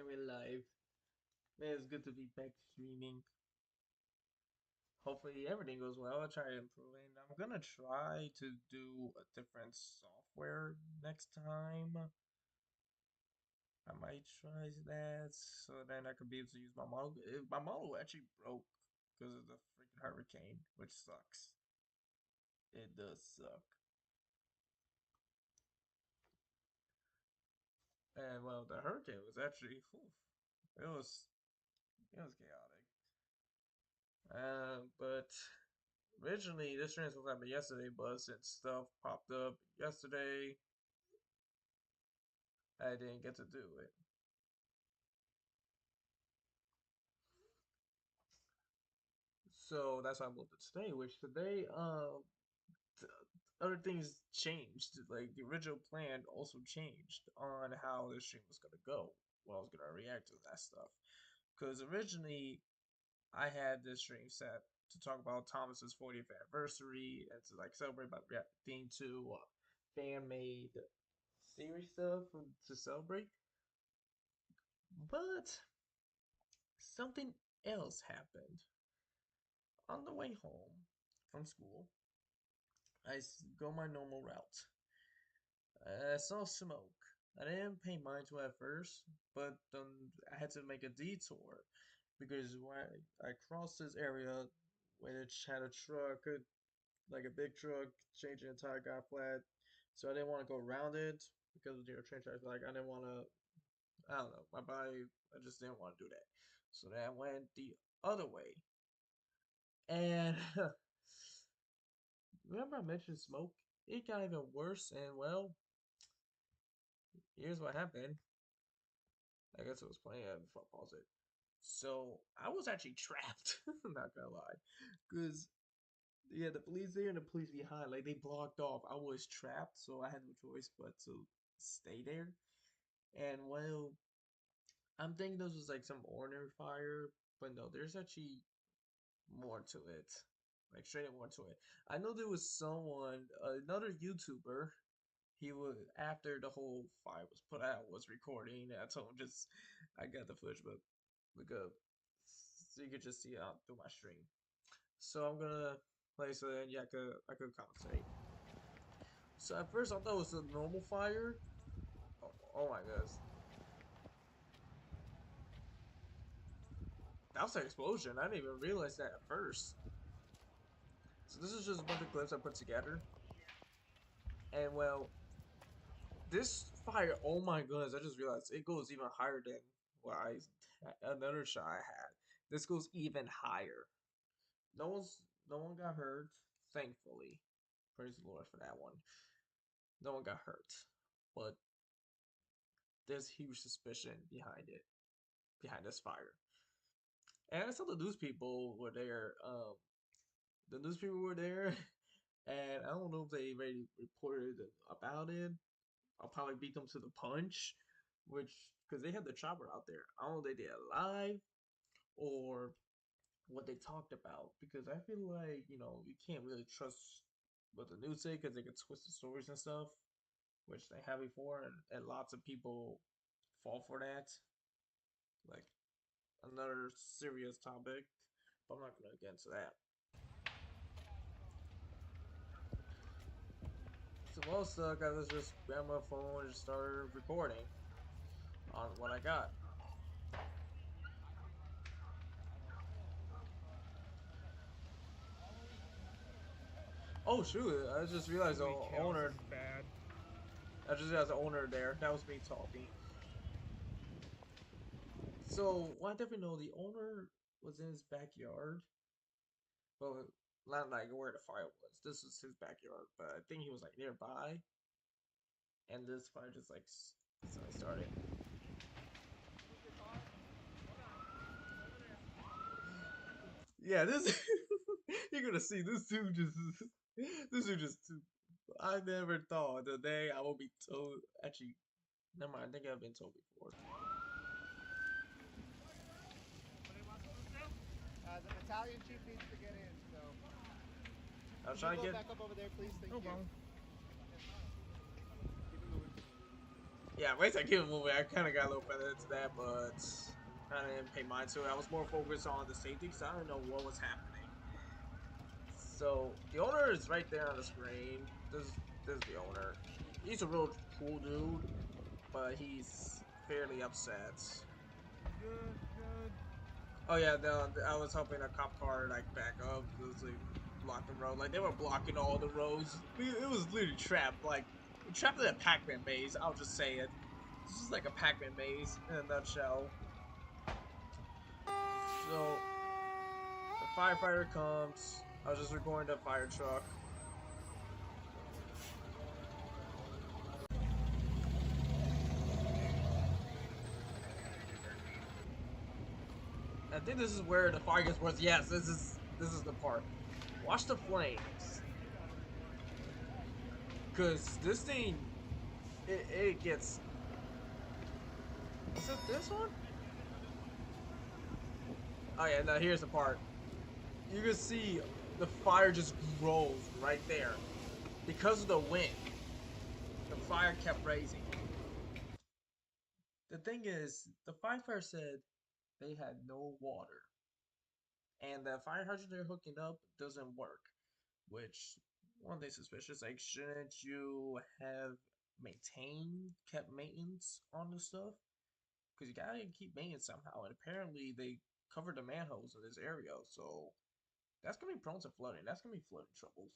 I'm in live. Man, it's good to be back streaming. Hopefully everything goes well. I'll try improving. I'm gonna try to do a different software next time. I might try that so then I could be able to use my model. My model actually broke because of the freaking hurricane, which sucks. It does suck. And well, the hurricane was actually, whew, it was it was chaotic. But originally, this stream was supposed to happen yesterday, but since stuff popped up yesterday, I didn't get to do it. So that's why I moved it today, which today, other things changed. Like the original plan also changed on how the stream was gonna go. Well, I was gonna react to that stuff. Because originally, I had this stream set to talk about Thomas's 40th anniversary and to like celebrate by reacting to fan made series stuff to celebrate. But something else happened. On the way home from school, I go my normal route. I saw smoke. I didn't pay mind to it at first, but I had to make a detour because when I crossed this area where it had a truck, like a big truck, changing the tire got flat. So I didn't want to go around it because of the train tracks. Like I didn't want to. I don't know. My body. I just didn't want to do that. So then I went the other way, and remember I mentioned smoke? It got even worse, and well, here's what happened. I guess it was playing before I paused it. So I was actually trapped. I'm not gonna lie, because yeah, the police there and the police behind, like they blocked off. I was trapped, so I had no choice but to stay there. And well, I'm thinking this was like some ordinary fire, but no, there's actually more to it. Like straight up more to it. I know there was someone, another YouTuber. He was after the whole fire was put out, was recording. And I told him just, I got the footage, but look up so you could just see it out through my stream. So I'm gonna play so then yeah, I could compensate. So at first I thought it was a normal fire. Oh my goodness, that was an explosion. I didn't even realize that at first. So this is just a bunch of clips I put together. And well, this fire, oh my goodness, I just realized it goes even higher than what I another shot I had. This goes even higher. No one's no one got hurt, thankfully. Praise the Lord for that one. No one got hurt. But there's huge suspicion behind it, behind this fire. And I saw the news people were there. The news people were there, and I don't know if they already reported about it. I'll probably beat them to the punch, which because they had the chopper out there. I don't know if they did it live or what they talked about because I feel like you can't really trust what the news say because they could twist the stories and stuff, which they have before, and lots of people fall for that. Like another serious topic, but I'm not gonna get into that. So most I was just grab my phone and just started recording on what I got. Oh shoot! I just realized the Holy cow, this owner. is bad. I just realized the owner there. That was me talking. So well, I definitely know the owner was in his backyard. Well, not like where the fire was. This was his backyard, but I think he was like nearby, and this fire just like suddenly started. Yeah, this you're gonna see this dude just this dude just. I never thought the day I will be told. Actually, never mind. I think I've been told before. The battalion chief needs to get in, so I was can you trying to go get. back up over there, please? Thank No you. problem. Keep it moving. Yeah, wait till I keep moving. I kind of got a little better into that, but I didn't pay mind to it. I was more focused on the safety because I didn't know what was happening. So the owner is right there on the screen. This is the owner. He's a real cool dude, but he's fairly upset. Good, good. Oh yeah, no, I was hoping a cop car like back up. It was like block the road. Like they were blocking all the roads. It was literally trapped. Like trapped in a Pac-Man maze. I'll just say it. This is like a Pac-Man maze in a nutshell. So the firefighter comes. I was just recording the fire truck. I think this is where the fire gets worse. Yes, this is the part. Watch the flames, cause this thing, it gets. Is it this one? Oh yeah, now here's the part. You can see the fire just grows right there because of the wind. The fire kept raising. The thing is, the firefighter said they had no water, and the fire hydrant they're hooking up doesn't work. Which one day suspicious. Like, shouldn't you have kept maintenance on the stuff? Because you gotta keep maintenance somehow. And apparently they covered the manholes in this area, so that's gonna be prone to flooding. That's gonna be flooding troubles.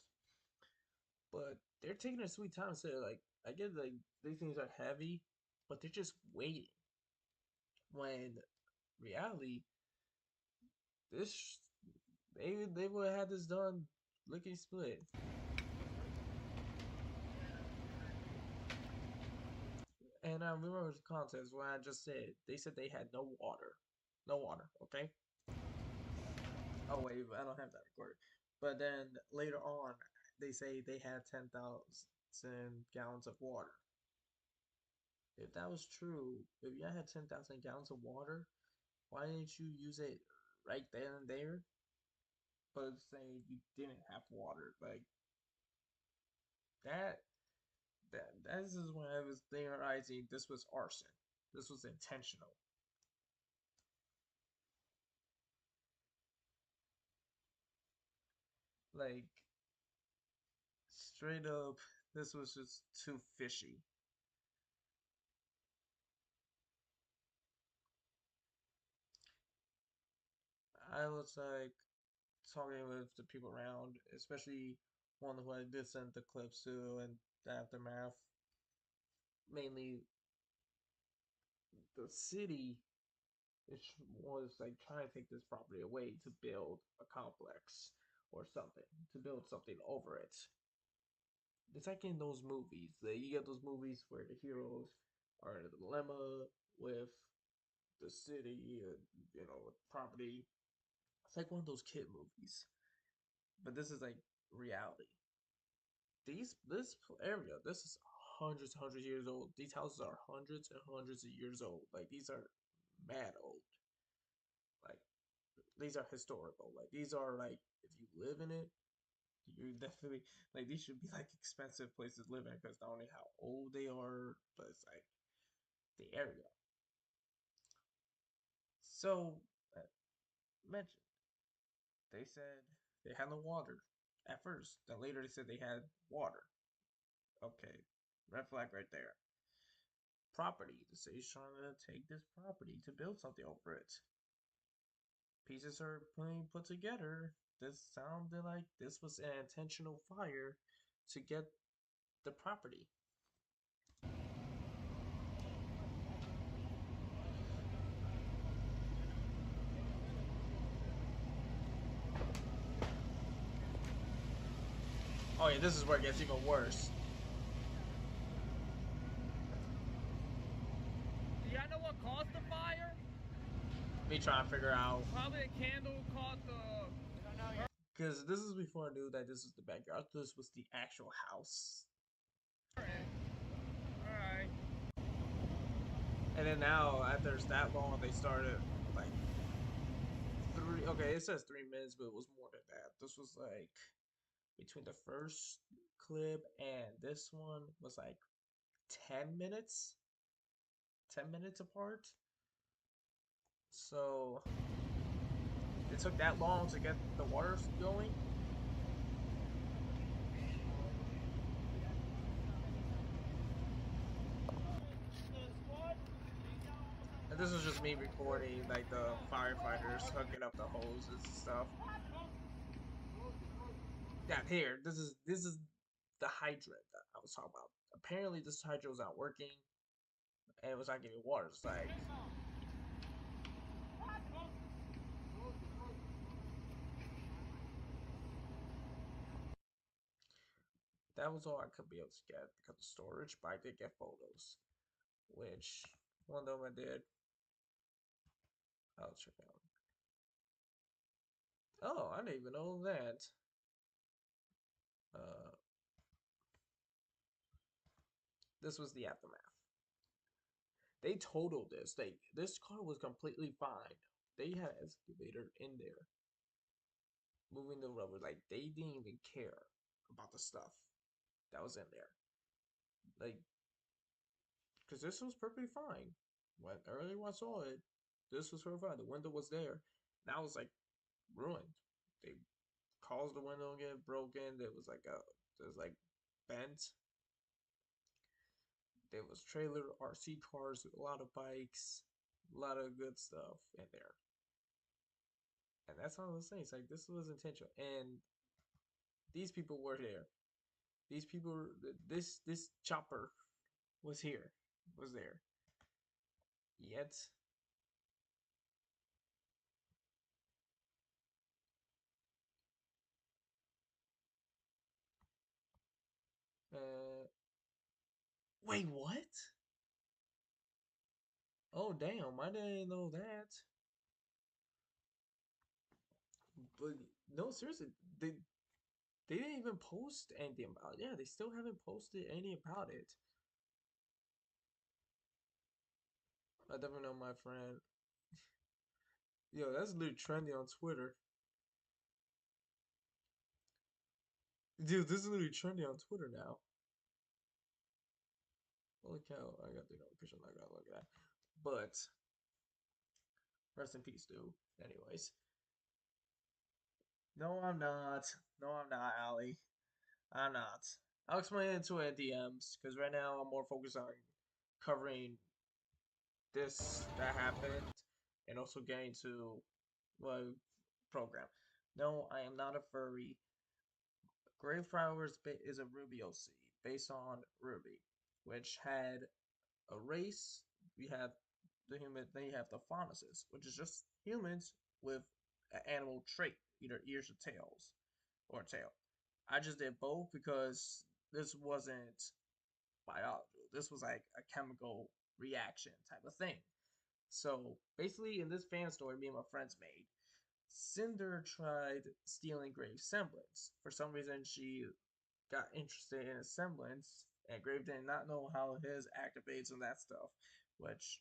But they're taking their sweet time. So like, I get like these things are heavy, but they're just waiting. When reality, this they would have had this done lickety split. And I remember the context when I just said they said they had no water, no water. Okay. Oh wait, I don't have that recorded. But then later on, they say they had 10,000 gallons of water. If that was true, if you had 10,000 gallons of water, why didn't you use it right then and there? But say you didn't have water, like that. This is when I was theorizing this was arson. This was intentional. Like straight up, this was just too fishy. I was like talking with the people around, especially one who I did send the clips to and the aftermath. Mainly, the city was like trying to take this property away to build a complex or something, to build something over it. It's like in those movies. You get those movies where the heroes are in a dilemma with the city, with property. It's like one of those kid movies, but this is like reality. This area, this is hundreds years old. These houses are hundreds and hundreds of years old. Like these are mad old. Like these are historical. Like these are like if you live in it, you definitely like these should be like expensive places to live in because not only how old they are, but it's like the area. So mentioned they said they had no water at first. Then later they said they had water. Okay, red flag right there. Property. The city's trying to take this property to build something over it. Pieces are being put together. This sounded like this was an intentional fire to get the property. Oh yeah, this is where it gets even worse. Do y'all know what caused the fire? Me trying to figure out Probably a candle caught the. because this is before I knew that this was the backyard. This was the actual house. Alright. And then now, after it's that long, they started like three. Okay, it says 3 minutes, but it was more than that. This was like between the first clip and this one was like 10 minutes. 10 minutes apart. So it took that long to get the water going. And this was just me recording like the firefighters hooking up the hoses and stuff. Yeah, here, this is the hydrant that I was talking about. Apparently this hydrant was not working and it was not getting water. It's like that was all I could be able to get because of storage, but I did get photos. Which one of them I did. I'll check out. Oh, I didn't even know that. Uh, this was the aftermath. They totaled this. This car was completely fine. They had an excavator in there moving the rubber. Like they didn't even care about the stuff that was in there. Like, because this was perfectly fine. When earlier when I saw it, this was perfectly fine. The window was there. Now it's like ruined. They caused the window to get broken. There was like bent. There was trailer RC cars, a lot of bikes, a lot of good stuff in there. And that's all I was saying. It's like this was intentional, and these people were there. These people, this chopper was here, was there. Yet, uh, wait, what? Oh damn, I didn't know that. But no, seriously, they didn't even post anything about it. Yeah, they still haven't posted anything about it. I definitely know my friend. Yo, that's literally trendy on Twitter. Dude, this is literally trendy on Twitter now. Holy cow, I got the notification. I gotta look at that. But rest in peace, dude. Anyways, no, I'm not. No, I'm not, Ali. I'm not. I'll explain it to at DMs because right now I'm more focused on covering this that happened and also getting to my program. No, I am not a furry. Grave Flowers is a Rubio seed based on Ruby, which had a race. We have the human. Then you have the faunuses, which is just humans with an animal trait, either ears or tails, or tail. I just did both because this wasn't biology. This was like a chemical reaction type of thing. So basically, in this fan story, me and my friends made, Cinder tried stealing Grave's semblance. For some reason, she got interested in his semblance, and Grave did not know how his activates and that stuff, which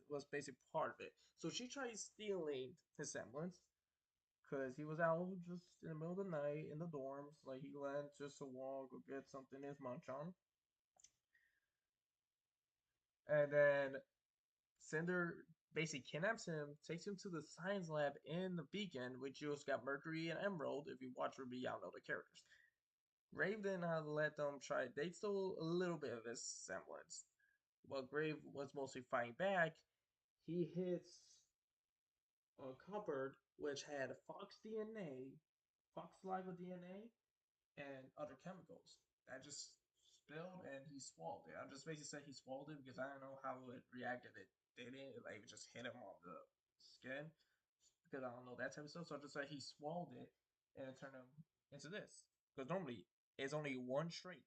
was basically part of it. So she tried stealing his semblance because he was out just in the middle of the night in the dorms, like he went just to walk or get something in his munch on. And then Cinder basically kidnaps him, takes him to the science lab in the Beacon, which just got Mercury and Emerald. If you watch Ruby, y'all know the characters. Grave did not let them try. They stole a little bit of his semblance. While Grave was mostly fighting back, he hits a cupboard which had Fox DNA, Fox saliva DNA, and other chemicals. That just spilled and he swallowed it. I just basically said he swallowed it because I don't know how it reacted. It didn't. Like it just hit him on the skin because I don't know that type of stuff. So I just said he swallowed it and it turned him into this. Because normally it's only one trait,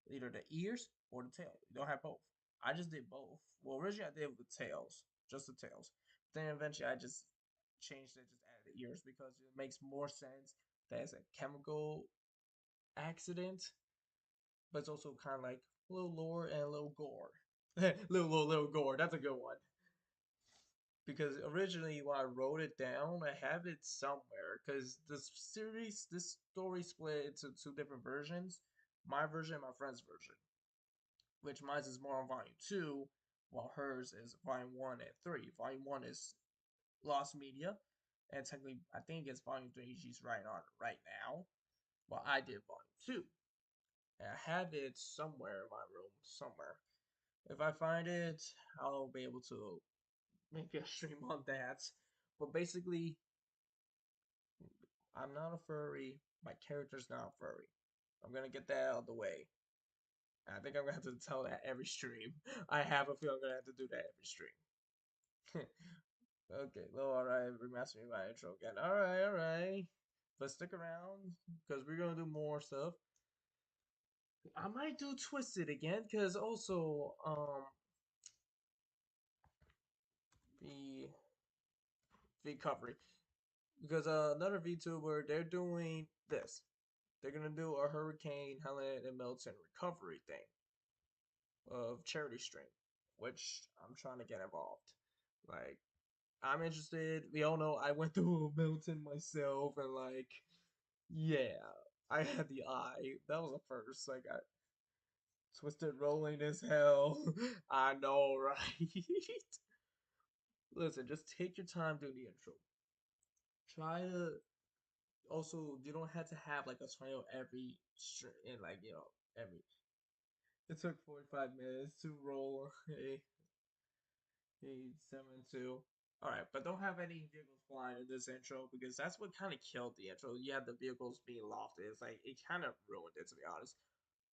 either the ears or the tail. You don't have both. I just did both. Well, originally I did with the tails, just the tails. But then eventually I just changed it, just added the ears because it makes more sense that it's a chemical accident, but it's also kind of like a little lore and a little gore. little gore. That's a good one. Because originally when I wrote it down, I have it somewhere. Because this story split into two different versions. My version and my friend's version. Which mine is more on volume 2. while hers is Volume 1 and 3. Volume 1 is Lost Media, and technically, I think it's Volume 3 she's writing on right now. Well, I did Volume 2. And I have it somewhere in my room, somewhere. If I find it, I'll be able to make a stream on that. But basically, I'm not a furry. My character's not a furry. I'm gonna get that out of the way. I think I'm gonna have to tell that every stream. I have a feeling I'm gonna have to do that every stream. Okay, well, alright, remastering my intro again. Alright. But stick around, because we're gonna do more stuff. I might do Twisted again, because also, the recovery. Because another VTuber, they're doing this. They're gonna do a Hurricane Helen and Milton recovery thing of charity stream, which I'm trying to get involved. Like, I'm interested. We all know I went through Milton myself, and like, yeah, I had the eye. That was a first. I got twisted rolling as hell. I know, right? Listen, just take your time doing the intro. Try to also, you don't have to have like a tutorial every stream, and like, every. It took 45 minutes to roll a 7-2. Alright, but don't have any vehicles flying in this intro, because that's what kind of killed the intro. You had the vehicles being lofted. It's like, it kind of ruined it, to be honest.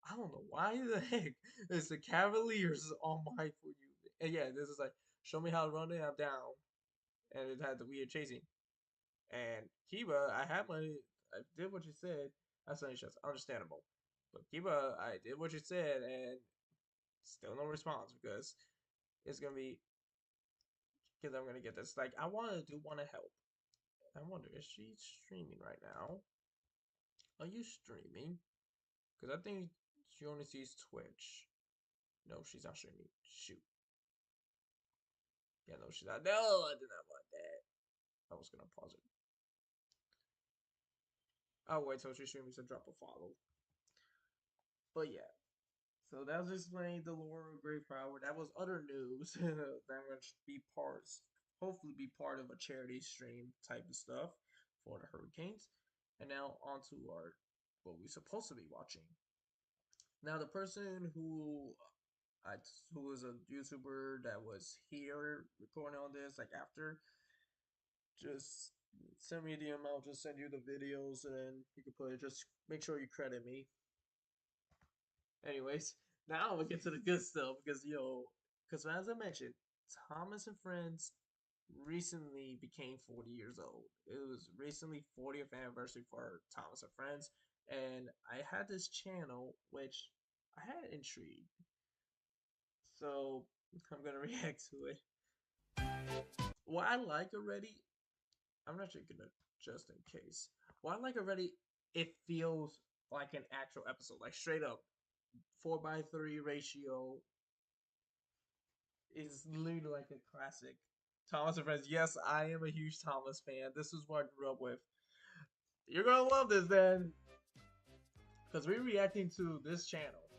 I don't know why the heck is the Cavaliers on my For You. And yeah, this is like, show me how to run it, I'm down. And it had the weird chasing. And Kiba, I did what you said. That's just understandable. But Kiba, I did what you said, and still no response, because it's gonna be, because I'm gonna get this. Like, I want to help. I wonder, is she streaming right now? Are you streaming? Because I think she only sees Twitch. No, she's not streaming. Shoot. Yeah, no, she's not. No, I did not want that. I was gonna pause it. I'll wait till she streams and drop a follow. But yeah. So that was explaining the lore of Great Power. That was other news that I'm going to be hopefully be part of a charity stream type of stuff for the Hurricanes. And now on to what we're supposed to be watching. Now the person who was a YouTuber that was here recording on this, like after, just send me a DM. I'll just send you the videos, and then you can put it. Just make sure you credit me. Anyways, now we get to the good stuff, because because as I mentioned, Thomas and Friends recently became 40 years old. It was recently 40th anniversary for Thomas and Friends, and I had this channel which I had intrigued. So I'm gonna react to it. What I like already, I'm not sure gonna, just in case. What I like already, it feels like an actual episode, like straight up 4:3 ratio is literally like a classic. Thomas and Friends. Yes, I am a huge Thomas fan. This is what I grew up with. You're gonna love this then, because we're reacting to this channel,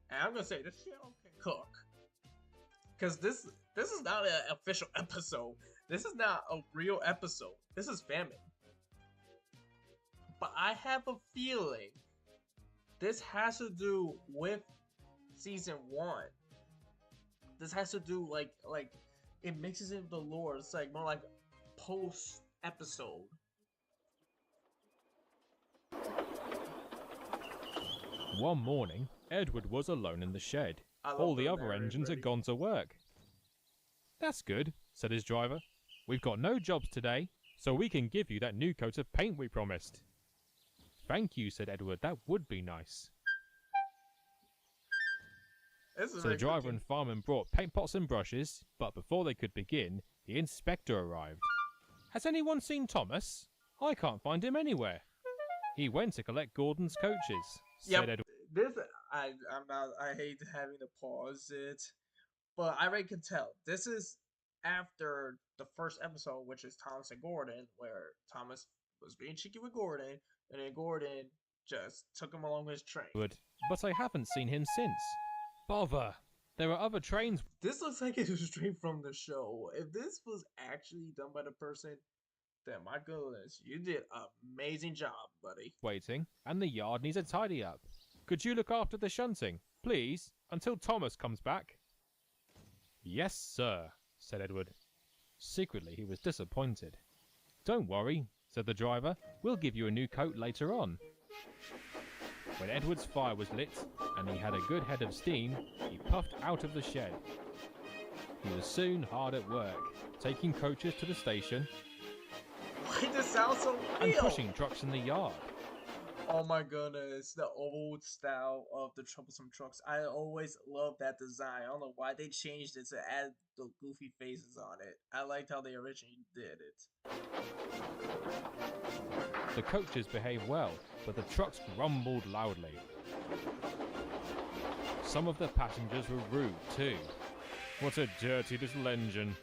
and I'm gonna say this channel can cook. Because this is not an official episode. This is not a real episode. This is famine. But I have a feeling this has to do with season 1. This has to do like it mixes in the lore. It's like more like post episode. One morning, Edward was alone in the shed. I love All the the other narrative engines already. had gone to work. "That's good," said his driver. "We've got no jobs today, so we can give you that new coat of paint we promised." "Thank you," said Edward. "That would be nice." So the driver and fireman brought paint pots and brushes, but before they could begin, the inspector arrived. "Has anyone seen Thomas? I can't find him anywhere." "He went to collect Gordon's coaches," said Edward. This I hate having to pause it, but I already can tell this is after the first episode, which is Thomas and Gordon, where Thomas was being cheeky with Gordon, and then Gordon just took him along his train. "But I haven't seen him since." "Bother. There are other trains This looks like it was straight from the show. If this was actually done by the person, then my goodness, you did an amazing job, buddy. waiting, and the yard needs a tidy up. Could you look after the shunting, please, until Thomas comes back? Yes, sir, said Edward. Secretly, he was disappointed. Don't worry, said the driver. We'll give you a new coat later on. When Edward's fire was lit, and he had a good head of steam, he puffed out of the shed. He was soon hard at work, taking coaches to the station Why does this sound so and real? pushing trucks in the yard. Oh my goodness, the old style of the troublesome trucks. I always loved that design. I don't know why they changed it to add the goofy faces on it. I liked how they originally did it. The coaches behaved well, but the trucks grumbled loudly. Some of the passengers were rude too. What a dirty little engine,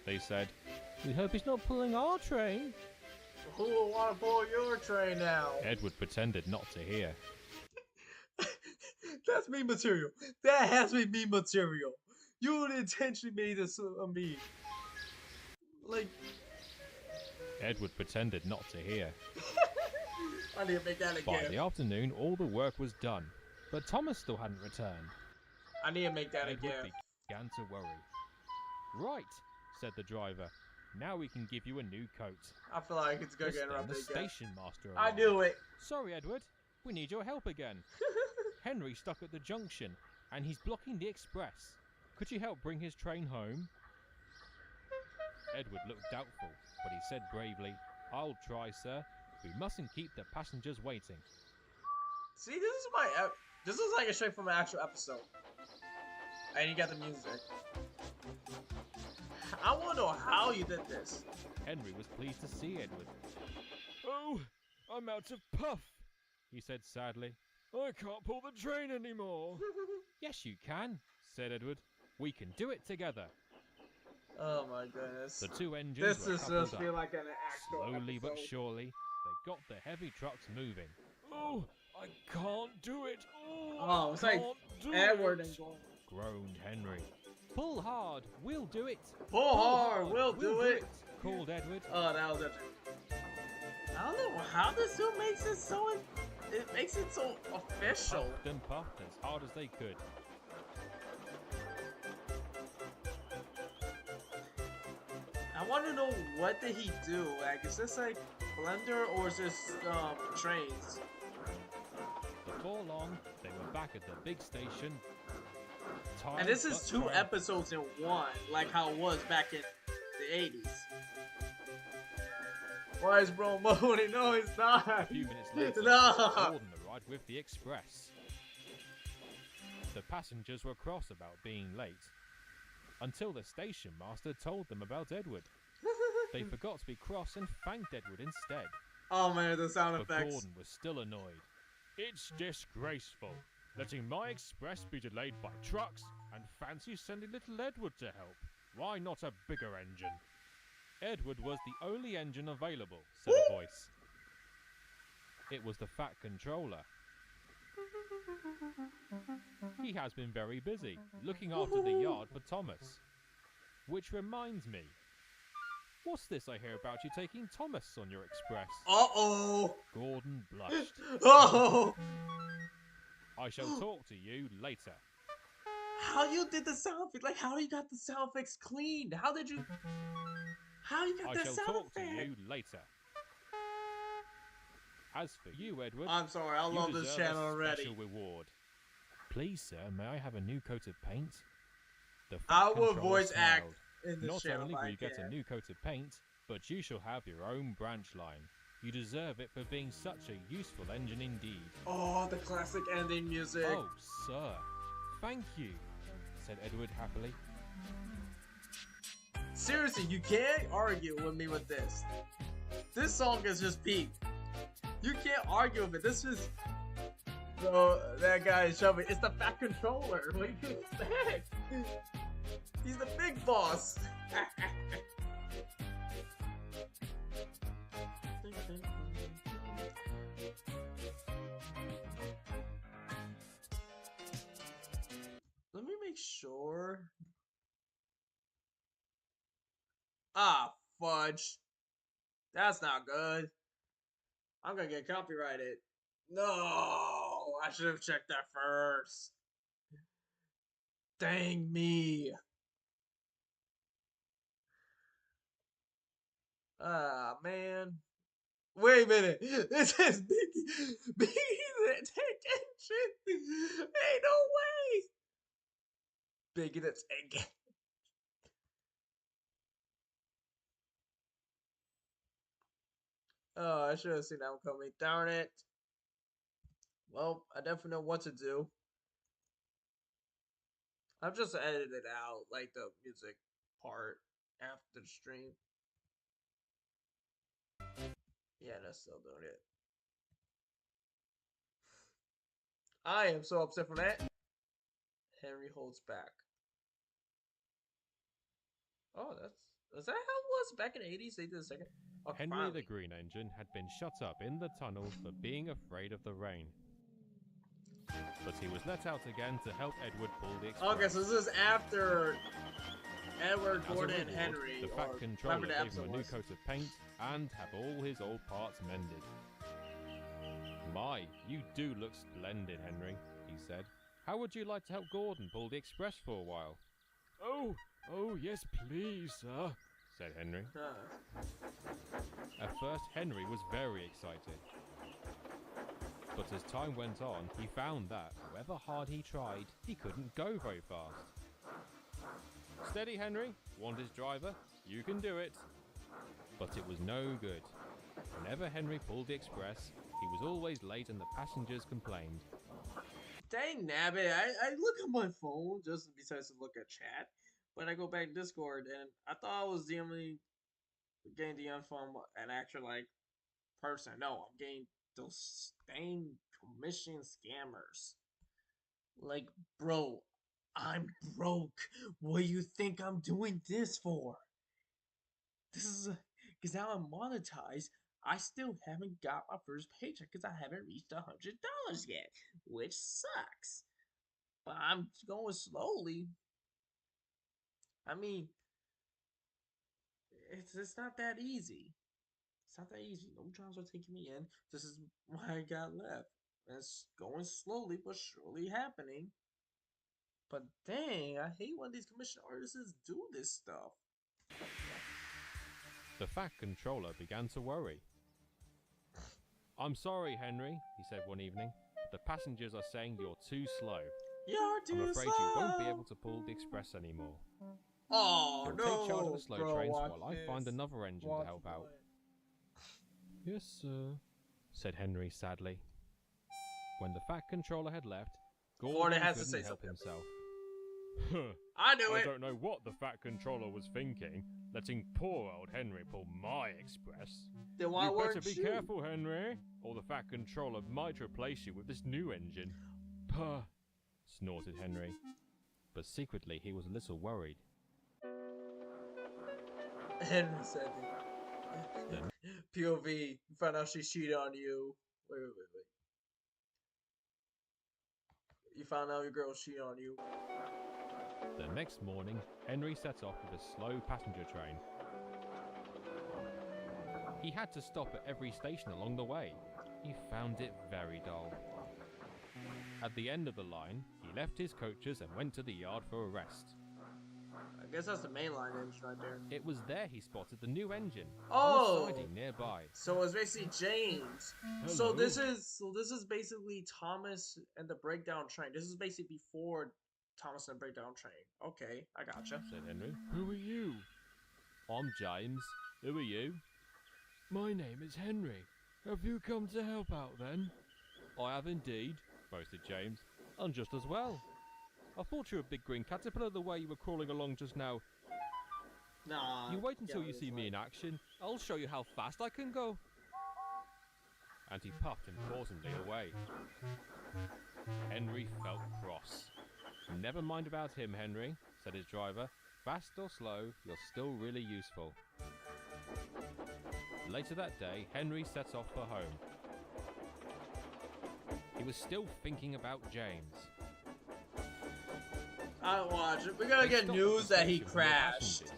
they said. We hope he's not pulling our train. Who will want to pull your train now? Edward pretended not to hear. That's meme material. That has to be meme material. You intentionally made this a meme. Like, Edward pretended not to hear. I need to make that By the again. afternoon, all the work was done, but Thomas still hadn't returned. I need to make that Edward again. began to worry. Right, said the driver. Now we can give you a new coat. I feel like it's gonna Just get then the interrupted again. station master I arrived. knew it. Sorry, Edward. We need your help again. Henry's stuck at the junction, and he's blocking the express. Could you help bring his train home? Edward looked doubtful, but he said bravely, I'll try, sir. We mustn't keep the passengers waiting. See, this is my. This is like a straight from an actual episode. And you got the music. I want to know how you did this. Henry was pleased to see Edward. Oh, I'm out of puff, he said sadly. I can't pull the train anymore. Yes, you can, said Edward. We can do it together. Oh my goodness. The two engines This were is coupled just up. feel like an actual Slowly but episode. surely, they got the heavy trucks moving. Oh, I can't do it. Oh, it's like Edward and Gordon. groaned Henry. Pull hard, we'll do it. Pull hard, we'll do it. called Edward. Oh, that was it. I don't know how this dude makes it so. It makes it so official. Puffed and puffed as hard as they could. I want to know, what did he do? Like, is this like Blender or is this trains? Before long, they were back at the big station. And this is Tired but 2 triumphant. episodes in one, like how it was back in the 80s. Why is bro moaning? No, it's not. A few minutes later, No. Gordon arrived with the express. The passengers were cross about being late, until the station master told them about Edward. They forgot to be cross and thanked Edward instead. Oh man, the sound But effects. Gordon was still annoyed. It's disgraceful, letting my express be delayed by trucks, and fancy sending little Edward to help. Why not a bigger engine? Edward was the only engine available, said a voice. It was the Fat Controller. He has been very busy, looking after the yard for Thomas. Which reminds me, what's this I hear about you taking Thomas on your express? Uh-oh. Gordon blushed. Oh. I shall talk to you later. How you did the sound effect? Like, how you got the sound effects cleaned? How did you? How you got I that shall sound talk to effect? you later. As for you, Edward, I'm sorry, I you love this deserve channel a already. special reward. Please, sir, may I have a new coat of paint? The Fat I will Controller voice act smiled. in this Not channel only if will I you get a can. new coat of paint, but you shall have your own branch line. You deserve it for being such a useful engine indeed. Oh, the classic ending music. Oh, sir, thank you, said Edward happily. Seriously, you can't argue with me with this. This song is just peak. You can't argue with it. This is. So that guy is shoving. It's the Fat Controller. What do you expect? He's the big boss. Let me make sure. sure? Ah, fudge. That's not good. I'm gonna get copyrighted. No, I should have checked that first. Dang me. Ah, man. Wait a minute. This is Biggie's attention. Ain't no way. Biggie the Tank. Oh, I should have seen that one coming. Darn it. Well, I definitely know what to do. I've just edited it out, like the music part after the stream. Yeah, that's still doing it. I am so upset from that. Henry holds back. Oh, is that how it was back in the 80s? They did a second. Oh, Henry finally. the Green Engine had been shut up in the tunnel for being afraid of the rain. But he was let out again to help Edward pull the express. Okay, so this is after Edward, As a Gordon, and reward, Henry. the Fat or Controller whatever the gave him episode a new was. coat of paint and have all his old parts mended. My, you do look splendid, Henry, he said. How would you like to help Gordon pull the express for a while? Oh, yes, please, sir, said Henry. At first, Henry was very excited. But as time went on, he found that, however hard he tried, he couldn't go very fast. Steady, Henry, warned his driver. You can do it. But it was no good. Whenever Henry pulled the express, he was always late and the passengers complained. Dang nabbit, I look at my phone just besides to look at chat. But I go back to Discord and I thought I was the only getting the info from an actual like person. No, I'm getting those dang commission scammers. Like, bro, I'm broke. What do you think I'm doing this for? This is because now I'm monetized. I still haven't got my first paycheck because I haven't reached $100 yet, which sucks. But I'm going slowly. I mean, it's not that easy. It's not that easy. No jobs are taking me in. This is what I got left. And it's going slowly but surely happening. But dang, I hate when these commission artists do this stuff. The Fat Controller began to worry. I'm sorry, Henry, he said one evening. The passengers are saying you're too slow. You're too I'm afraid slow. you won't be able to pull the express anymore. Oh, You'll no. take charge of the slow Bro, trains watch while I this. find another engine Watch to help out. it. Yes, sir, said Henry sadly. When the Fat Controller had left, Gordon has to couldn't say help something. himself. I knew I it. don't know what the Fat Controller was thinking, letting poor old Henry pull my express. Then why You better weren't be you? careful, Henry, or the Fat Controller might replace you with this new engine. Puh, snorted Henry. But secretly he was a little worried. Henry said it. POV, you found out she cheated on you. Wait. You found out your girl cheated on you. The next morning, Henry set off with a slow passenger train. He had to stop at every station along the way. He found it very dull. At the end of the line, he left his coaches and went to the yard for a rest. I guess that's the main line engine right there. It was there he spotted the new engine Oh! on a siding nearby. So it's basically James. So this is basically Thomas and the breakdown train. This is basically before Thomas and the breakdown train. Okay, I gotcha. Said Henry. Who are you? I'm James. Who are you? My name is Henry. Have you come to help out then? I have indeed, boasted James. And just as well. I thought you were a big green caterpillar the way you were crawling along just now. Nah. You wait until yeah, you see me in action. I'll show you how fast I can go. And he puffed importantly away. Henry felt cross. Never mind about him, Henry, said his driver. Fast or slow, you're still really useful. Later that day, Henry set off for home. He was still thinking about James. I watch it. We're gonna They get stopped news at the that he station for more crashed. passengers.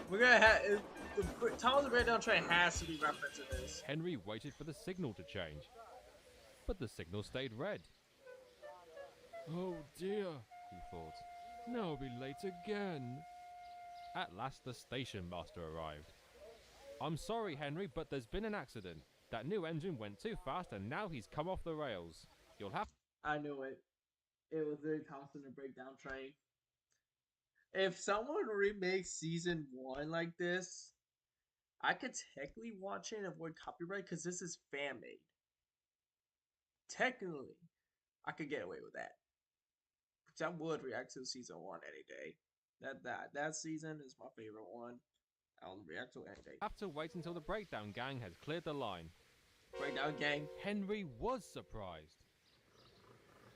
We're gonna have Thomas the Breakdown Train has to be referencing this. Henry waited for the signal to change, but the signal stayed red. Oh dear, he thought. Now I'll be late again. At last the station master arrived. I'm sorry, Henry, but there's been an accident. That new engine went too fast and now he's come off the rails. You'll have... I knew it. It was very Thompson the Breakdown Train. If someone remakes season 1 like this, I could technically watch it and avoid copyright because this is fan made. Technically, I could get away with that. Because I would react to season 1 any day. That season is my favorite one. I'll react to it any day. have to wait until the breakdown gang has cleared the line. Breakdown gang. Henry was surprised.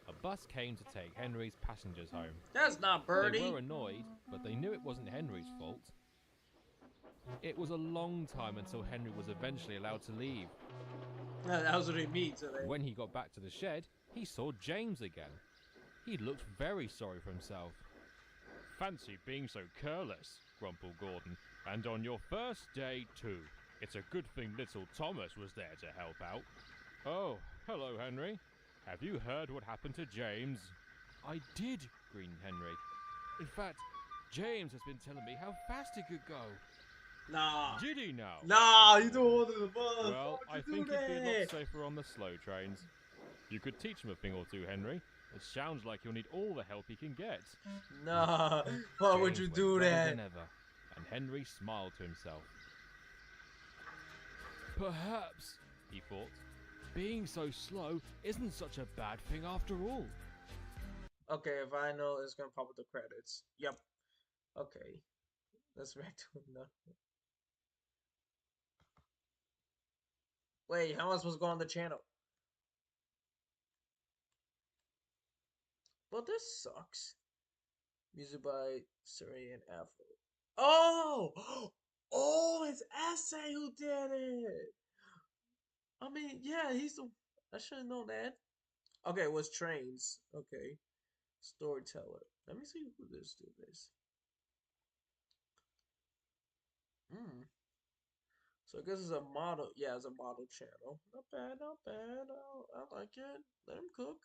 A bus came to take Henry's passengers home. That's not Birdie. They were annoyed, but they knew it wasn't Henry's fault. It was a long time until Henry was eventually allowed to leave. That was what he means. So When he got back to the shed, he saw James again. He looked very sorry for himself. Fancy being so careless, grumbled Gordon. And on your first day, too. It's a good thing little Thomas was there to help out. Oh, hello, Henry. Have you heard what happened to James? I did, grinned Henry. In fact, James has been telling me how fast he could go. Nah. Did he now? Nah, you don't want the bus. Well, I think he'd be a lot safer on the slow trains. You could teach him a thing or two, Henry. It sounds like you'll need all the help he can get. Nah, why would James you went do redder that? than ever, and Henry smiled to himself. Perhaps, he thought, being so slow isn't such a bad thing after all. Okay, if I know, it's gonna pop up the credits. Yep. Okay. Let's react to another. Wait, how am I supposed to go on the channel? Well, this sucks. Music by Suri and Afro. Oh! Oh, it's Essay who did it! I mean, yeah, he's the... I should have known that. Okay, it was Trains. Okay. Storyteller. Let me see who this dude is. So I guess it's a model. Yeah, it's a model channel. Not bad, not bad. I like it. Let him cook.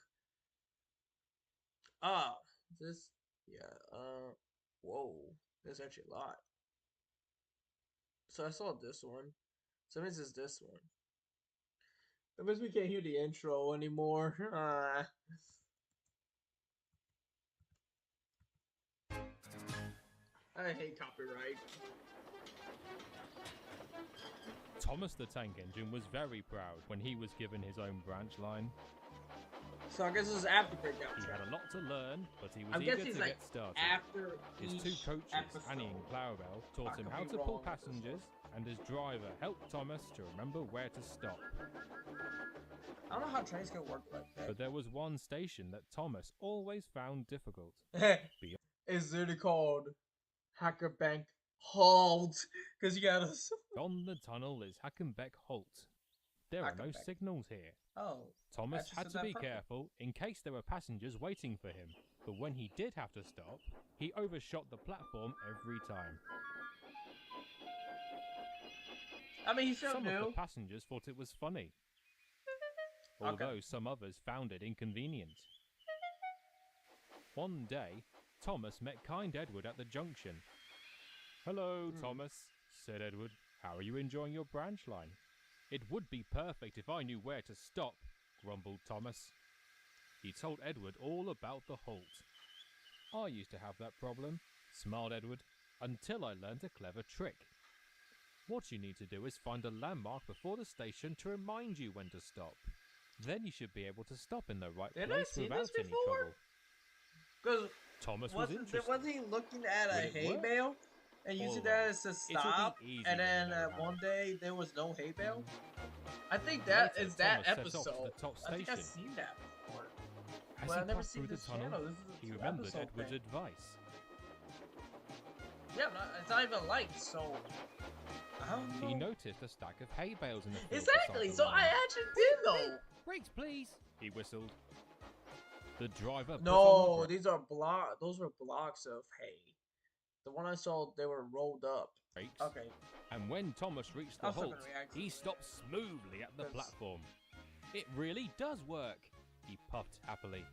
Ah, this. Yeah. Whoa. There's actually a lot. So I saw this one. So this is this one. That means we can't hear the intro anymore. I hate copyright. Thomas the Tank Engine was very proud when he was given his own branch line. So I guess this is after Breakdown He Train. had a lot to learn, but he was I eager guess he's to like get started. after His each two coaches, episode. Annie and Clarabelle, I taught him could how be to pull wrong with this passengers, and his driver helped Thomas to remember where to stop. I don't know how trains can work like that. But there was one station that Thomas always found difficult. It's literally called Hacker Bank Halt. Because you gotta. On the tunnel is Hackenbeck Halt. There are no Hackenbeck. signals here. Oh. Thomas just had said to that be perfect. careful in case there were passengers waiting for him. But when he did have to stop, he overshot the platform every time. I mean, he still Some of knew. the passengers thought it was funny, although some others found it inconvenient. One day, Thomas met Kind Edward at the junction. Hello, Thomas, said Edward. How are you enjoying your branch line? It would be perfect if I knew where to stop, grumbled Thomas. He told Edward all about the halt. I used to have that problem, smiled Edward, until I learned a clever trick. What you need to do is find a landmark before the station to remind you when to stop. Then you should be able to stop in the right Didn't I place see without this any before? trouble. Because Thomas was interested. wasn't he looking at a Would it hay work? bale and using that as a Always. stop? It'll be easy And when then you know how. one day there was no hay bale. I think that Later, is that Thomas set off to episode. the top I think I've station. seen that before. As Well, he I've never passed seen through the this tunnel, channel. This is he a remembered episode Edward's thing. advice. Yeah, it's not even light, so I don't know. He noticed a stack of hay bales in the field Exactly. beside the So line. I actually did know. Brakes, please, he whistled. The driver put on No, the brake. these are those were blocks of hay. The one I saw, they were rolled up. Okay. And when Thomas reached the I'm still halt, gonna react to he it. stopped smoothly at the 'Cause- platform. It really does work, he puffed happily.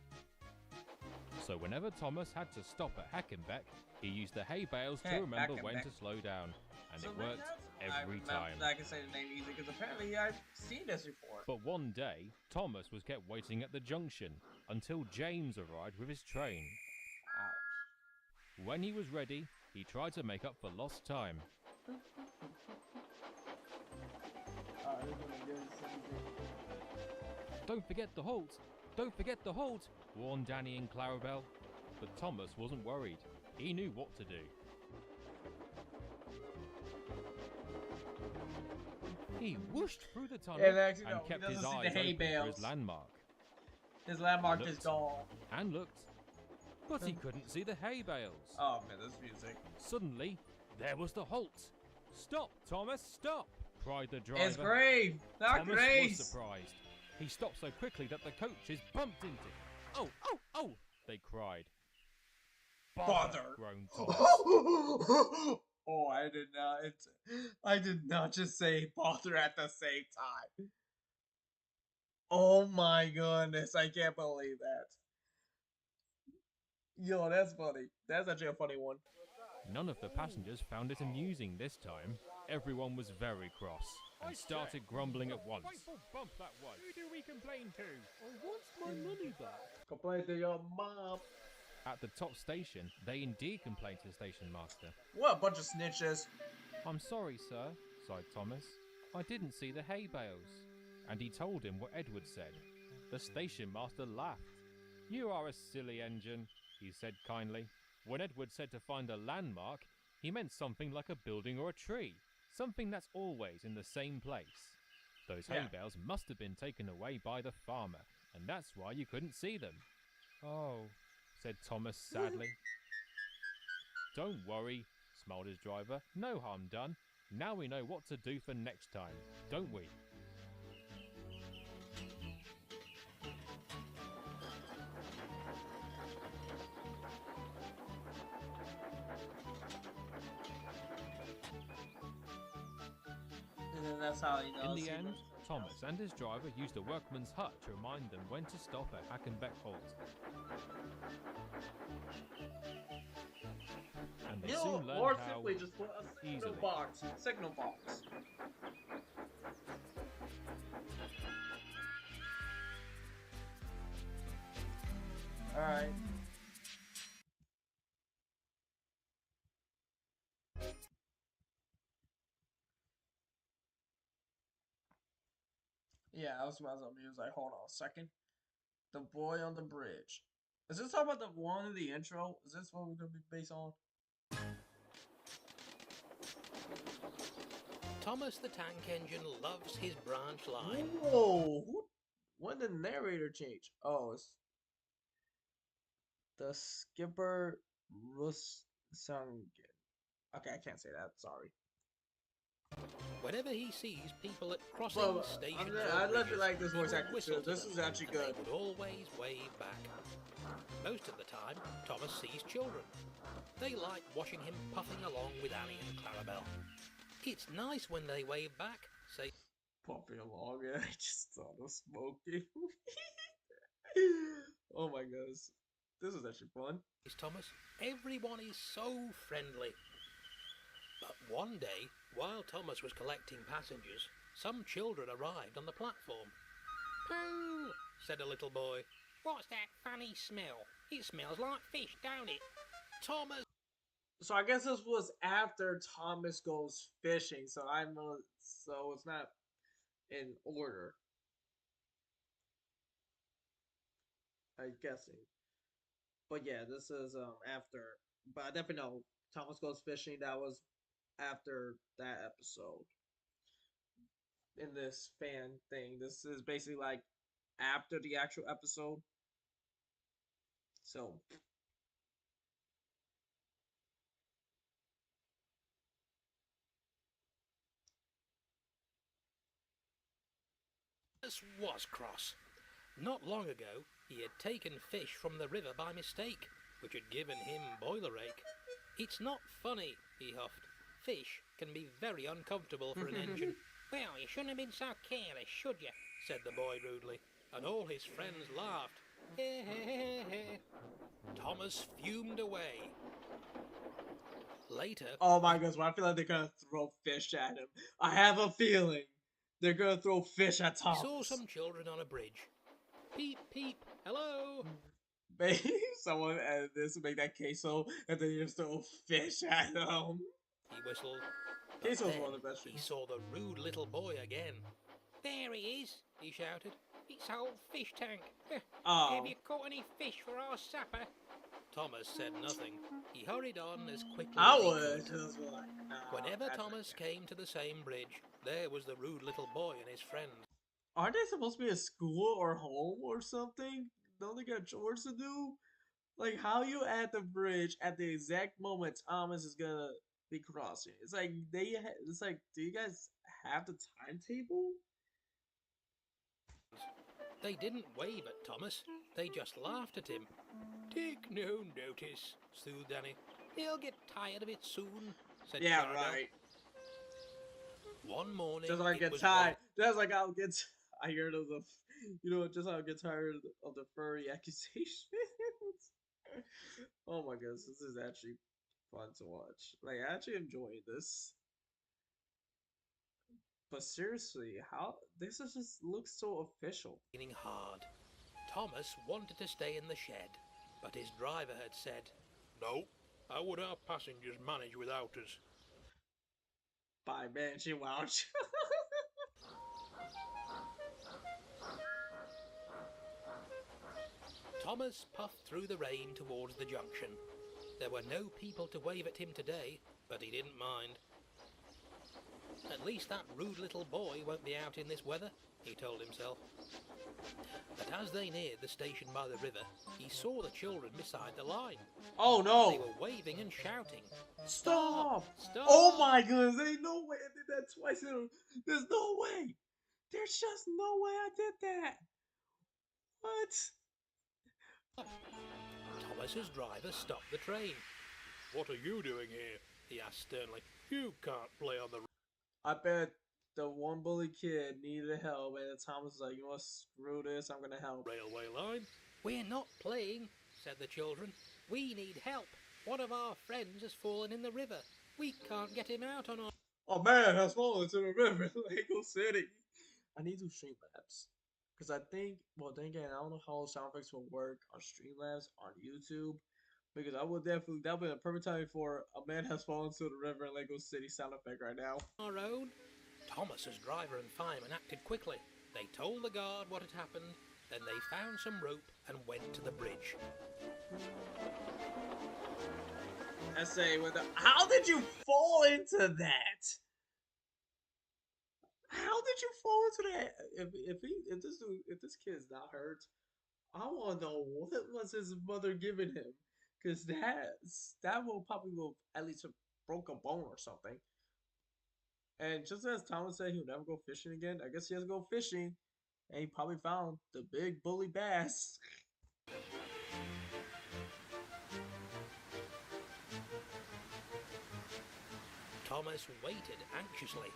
So whenever Thomas had to stop at Hackenbeck, he used the hay bales to remember when Hackenbeck. to slow down, and So it then worked that's- every I time. I can say the name easy because apparently I've seen this before. But one day, Thomas was kept waiting at the junction until James arrived with his train. Ouch. When he was ready, he tried to make up for lost time. Don't forget the halt! Don't forget the halt! Warned Danny and Clarabelle. But Thomas wasn't worried. He knew what to do. He whooshed through the tunnel And actually, no, he kept doesn't his see the eyes hay open for bales. his landmark. His landmark is Looked. gone. And looked. But he couldn't see the hay bales. Oh man, this music. Suddenly, there was the halt. Stop, Thomas, stop! Cried the driver. It's Grave, not Thomas Grace. was surprised. He stopped so quickly that the coaches bumped into him. Oh, oh, oh! They cried. Bother! Groaned Thomas. Oh, I did not just say bother at the same time. Oh my goodness, I can't believe that. Yo, that's funny. That's actually a funny one. None of the passengers found it amusing this time. Everyone was very cross and started grumbling at once. Frightful bump that was. Who do we complain to? I want my money back. Complain to your mom. At the top station, they indeed complained to the station master. What a bunch of snitches. I'm sorry, sir, sighed Thomas. I didn't see the hay bales. And he told him what Edward said. The station master laughed. You are a silly engine, he said kindly. When Edward said to find a landmark, he meant something like a building or a tree. Something that's always in the same place. Those hay Yeah. bales must have been taken away by the farmer, and that's why you couldn't see them. Oh, said Thomas sadly. Don't worry, smiled his driver. No harm done. Now we know what to do for next time, don't we? And then that's how he knows. In the he end, knows. Thomas and his driver used a workman's hut to remind them when to stop at Hackenbeck Halt. And they You know, soon or learned how simply just put a signal easily. box. Signal box. Alright. Yeah, I was about to mute. Like, hold on a second. The boy on the bridge. Is this talking about the one in the intro? Is this what we're gonna be based on? Thomas the Tank Engine loves his branch line. Whoa! When did the narrator change? Oh, it's the skipper Russungen. Okay, I can't say that. Sorry. Whenever he sees people at crossing Well, stations, I or love you bridges, like this he voice would actor whistle too. to This them, is actually and they good. would always wave back. Most of the time, Thomas sees children. They like watching him puffing along with Annie and Clarabelle. It's nice when they wave back, say Pumping along, and I just thought of smoking. Oh my goodness, this is actually fun. Thomas, everyone is so friendly. But one day, while Thomas was collecting passengers, some children arrived on the platform. "Pooh," said a little boy. "What's that funny smell? It smells like fish, don't it?" Thomas So I guess this was after Thomas goes fishing. So so it's not in order. I'm guessing. But yeah, this is after. But I definitely know Thomas Goes Fishing. That was after that episode. In this fan thing, this is basically like after the actual episode. So was cross. Not long ago, he had taken fish from the river by mistake, which had given him boiler ache. It's not funny, he huffed. Fish can be very uncomfortable for an engine. Well, you shouldn't have been so careless, should you? Said the boy rudely, and all his friends laughed. Thomas fumed away. Later... Oh my goodness, I feel like they're gonna throw fish at him. I have a feeling they're gonna throw fish at Thomas. He saw some children on a bridge. Peep, peep, hello. Maybe someone added this to make that queso, and then you just throw fish at him. He whistled. Queso's Then one of the best he things. saw the rude little boy again. There he is, he shouted. It's old fish tank. Oh. Have you caught any fish for our supper? Thomas said nothing. He hurried on as quickly I as he would could. just be like, nah, Whenever that's Thomas okay. came to the same bridge, there was the rude little boy and his friends. Aren't they supposed to be at school or home or something? Don't they got chores to do? Like, how you at the bridge at the exact moment Thomas is gonna be crossing? It's like it's like, do you guys have the timetable? They didn't wave at Thomas, they just laughed at him. Take no notice, soothed Danny. He'll get tired of it soon, said Yeah, Clarabelle. right. One morning, Just like I it get was tired. Just like I'll get tired of the, just how I get tired of the furry accusations. Oh my goodness, this is actually fun to watch. Like, I actually enjoying this. But seriously, how this is just looks so official. raining hard. Thomas wanted to stay in the shed, but his driver had said, "No, how would our passengers manage without us?" Bye, Banshee Watch. Thomas puffed through the rain towards the junction. There were no people to wave at him today, but he didn't mind. At least that rude little boy won't be out in this weather, he told himself. But as they neared the station by the river, he saw the children beside the line. Oh They no! were waving and shouting. Stop! Stop! Oh my goodness, there ain't no way I did that twice in a... There's no way! There's just no way I did that! What? Thomas's driver stopped the train. "What are you doing here?" he asked sternly. "You can't play on the I bet the one bully kid needed help, and Thomas was like, you know what, screw this, I'm gonna help. railway line." "We're not playing," said the children. "We need help. One of our friends has fallen in the river. We can't get him out on our..." Oh man, has fallen to the river in Lego City. I need to Streamlabs. Because I think, well, then again, I don't know how sound effects will work on Streamlabs on YouTube. Because I would definitely, that would be a perfect time for a man has fallen to the river in Lego City sound effect right now. our own. Thomas's driver and fireman acted quickly. They told the guard what had happened, then they found some rope and went to the bridge. I say, how did you fall into that? How did you fall into that? If this kid's not hurt, I want to know what was his mother giving him, because that will probably at least have broke a bone or something. And just as Thomas said he'll never go fishing again, I guess he has to go fishing, and he probably found the big bully bass. Thomas waited anxiously.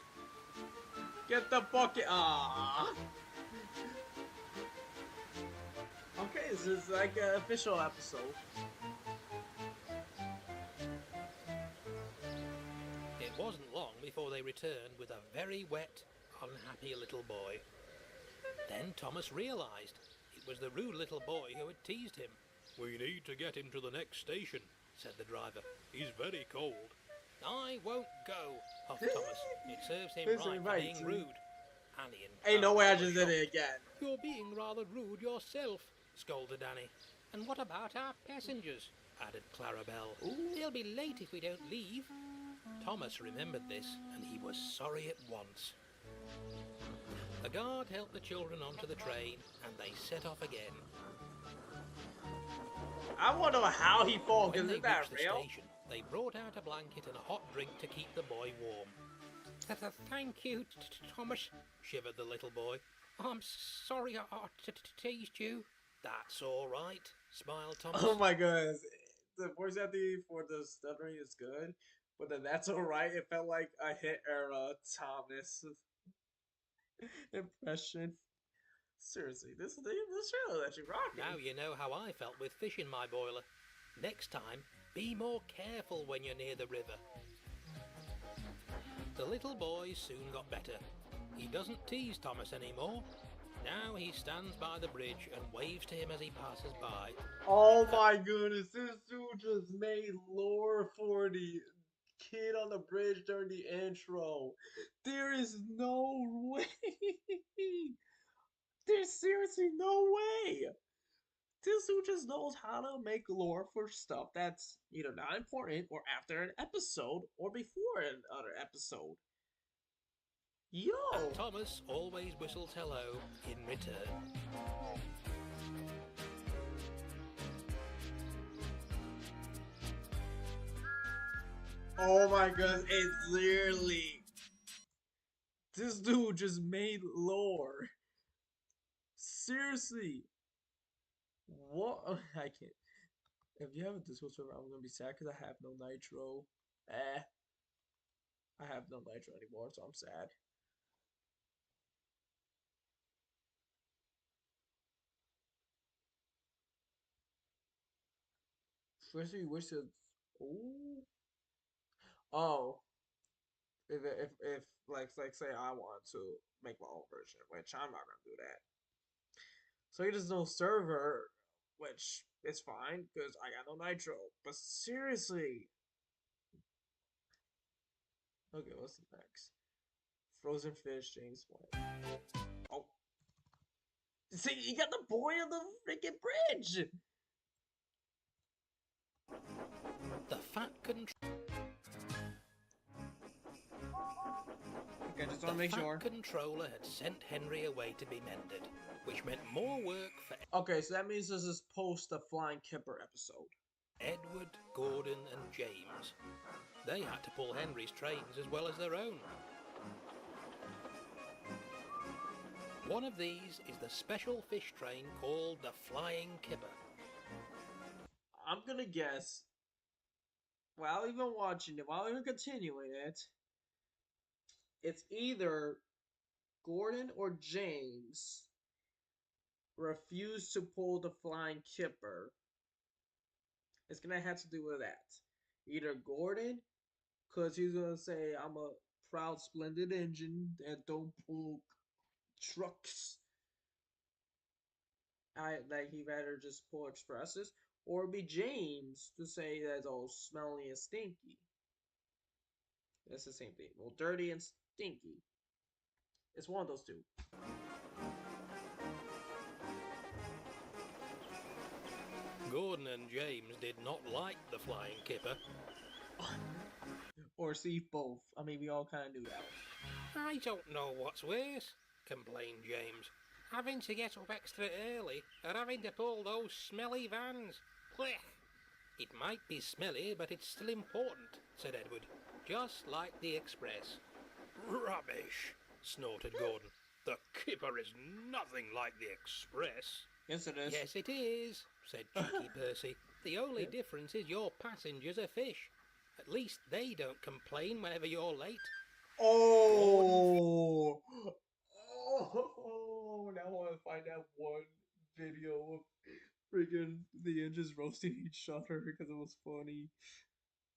Get the bucket! Ah. Okay, this is like an official episode. It wasn't long before they returned with a very wet, unhappy little boy. Then Thomas realized it was the rude little boy who had teased him. "We need to get him to the next station," said the driver. "He's very cold." "I won't go," huffed Thomas. "It serves him Serves right him for right, being too. rude." Annie and Ain't no way I Clarabelle just were did it shocked. again. "You're being rather rude yourself," scolded Annie. "And what about our passengers?" added Clarabelle. "They'll be late if we don't leave." Thomas remembered this, and he was sorry at once. The guard helped the children onto the train, and they set off again. I want to know how he fall, When because they is that reached the real? station, they brought out a blanket and a hot drink to keep the boy warm. "Thank you, Thomas," shivered the little boy. I'm sorry I teased you. That's all right, smiled Thomas. Oh my goodness. The voice acting for the stuttering is good, but then that's alright. It felt like a hit era Thomas impression. Seriously, this is the show that you're rocking. Now you know how I felt with fish in my boiler. Next time, be more careful when you're near the river. The little boy soon got better. He doesn't tease Thomas anymore. Now he stands by the bridge and waves to him as he passes by. Oh my goodness, this dude just made lore for the kid on the bridge during the intro. There is no way. There's seriously no way. This dude just knows how to make lore for stuff that's either not important or after an episode or before another episode. Yo! And Thomas always whistles hello in return. Oh my god, it's literally... This dude just made lore. Seriously. What? I can't. If you have a Discord server, I'm gonna be sad because I have no Nitro. I have no Nitro anymore, so I'm sad. First, you wish to. Oh. If like say I want to make my own version, which I'm not gonna do that. So he does no server, which is fine because I got no Nitro. But seriously. Okay, what's the next? Frozen fish, James White. Oh. See, you got the boy on the freaking bridge! The fat Okay, just want to make sure. controller had sent Henry away to be mended, which meant more work for Okay, so that means this is post the Flying Kipper episode. Edward, Gordon, and James. They had to pull Henry's trains as well as their own. One of these is the special fish train called the Flying Kipper. I'm gonna guess, while even watching it, while even continuing it, it's either Gordon or James refused to pull the Flying Kipper. It's gonna have to do with that. Either Gordon, because he's gonna say, I'm a proud, splendid engine that don't pull trucks. Like he rather just pull expresses, or be James to say that's all smelly and stinky. That's the same thing. Well, dirty and stinky. It's one of those two. Gordon and James did not like the Flying Kipper. Or see both. I mean, we all kind of knew that. I don't know what's worse, complained James. Having to get up extra early or having to pull those smelly vans. Blech. It might be smelly, but it's still important, said Edward. Just like the Express. Rubbish, snorted Gordon. The Kipper is nothing like the Express. Yes, it is. Yes, it is, said cheeky Percy. The only difference is your passengers are fish. At least they don't complain whenever you're late. Oh! Oh! Now I want to find out one video of freaking the engines roasting each other because it was funny.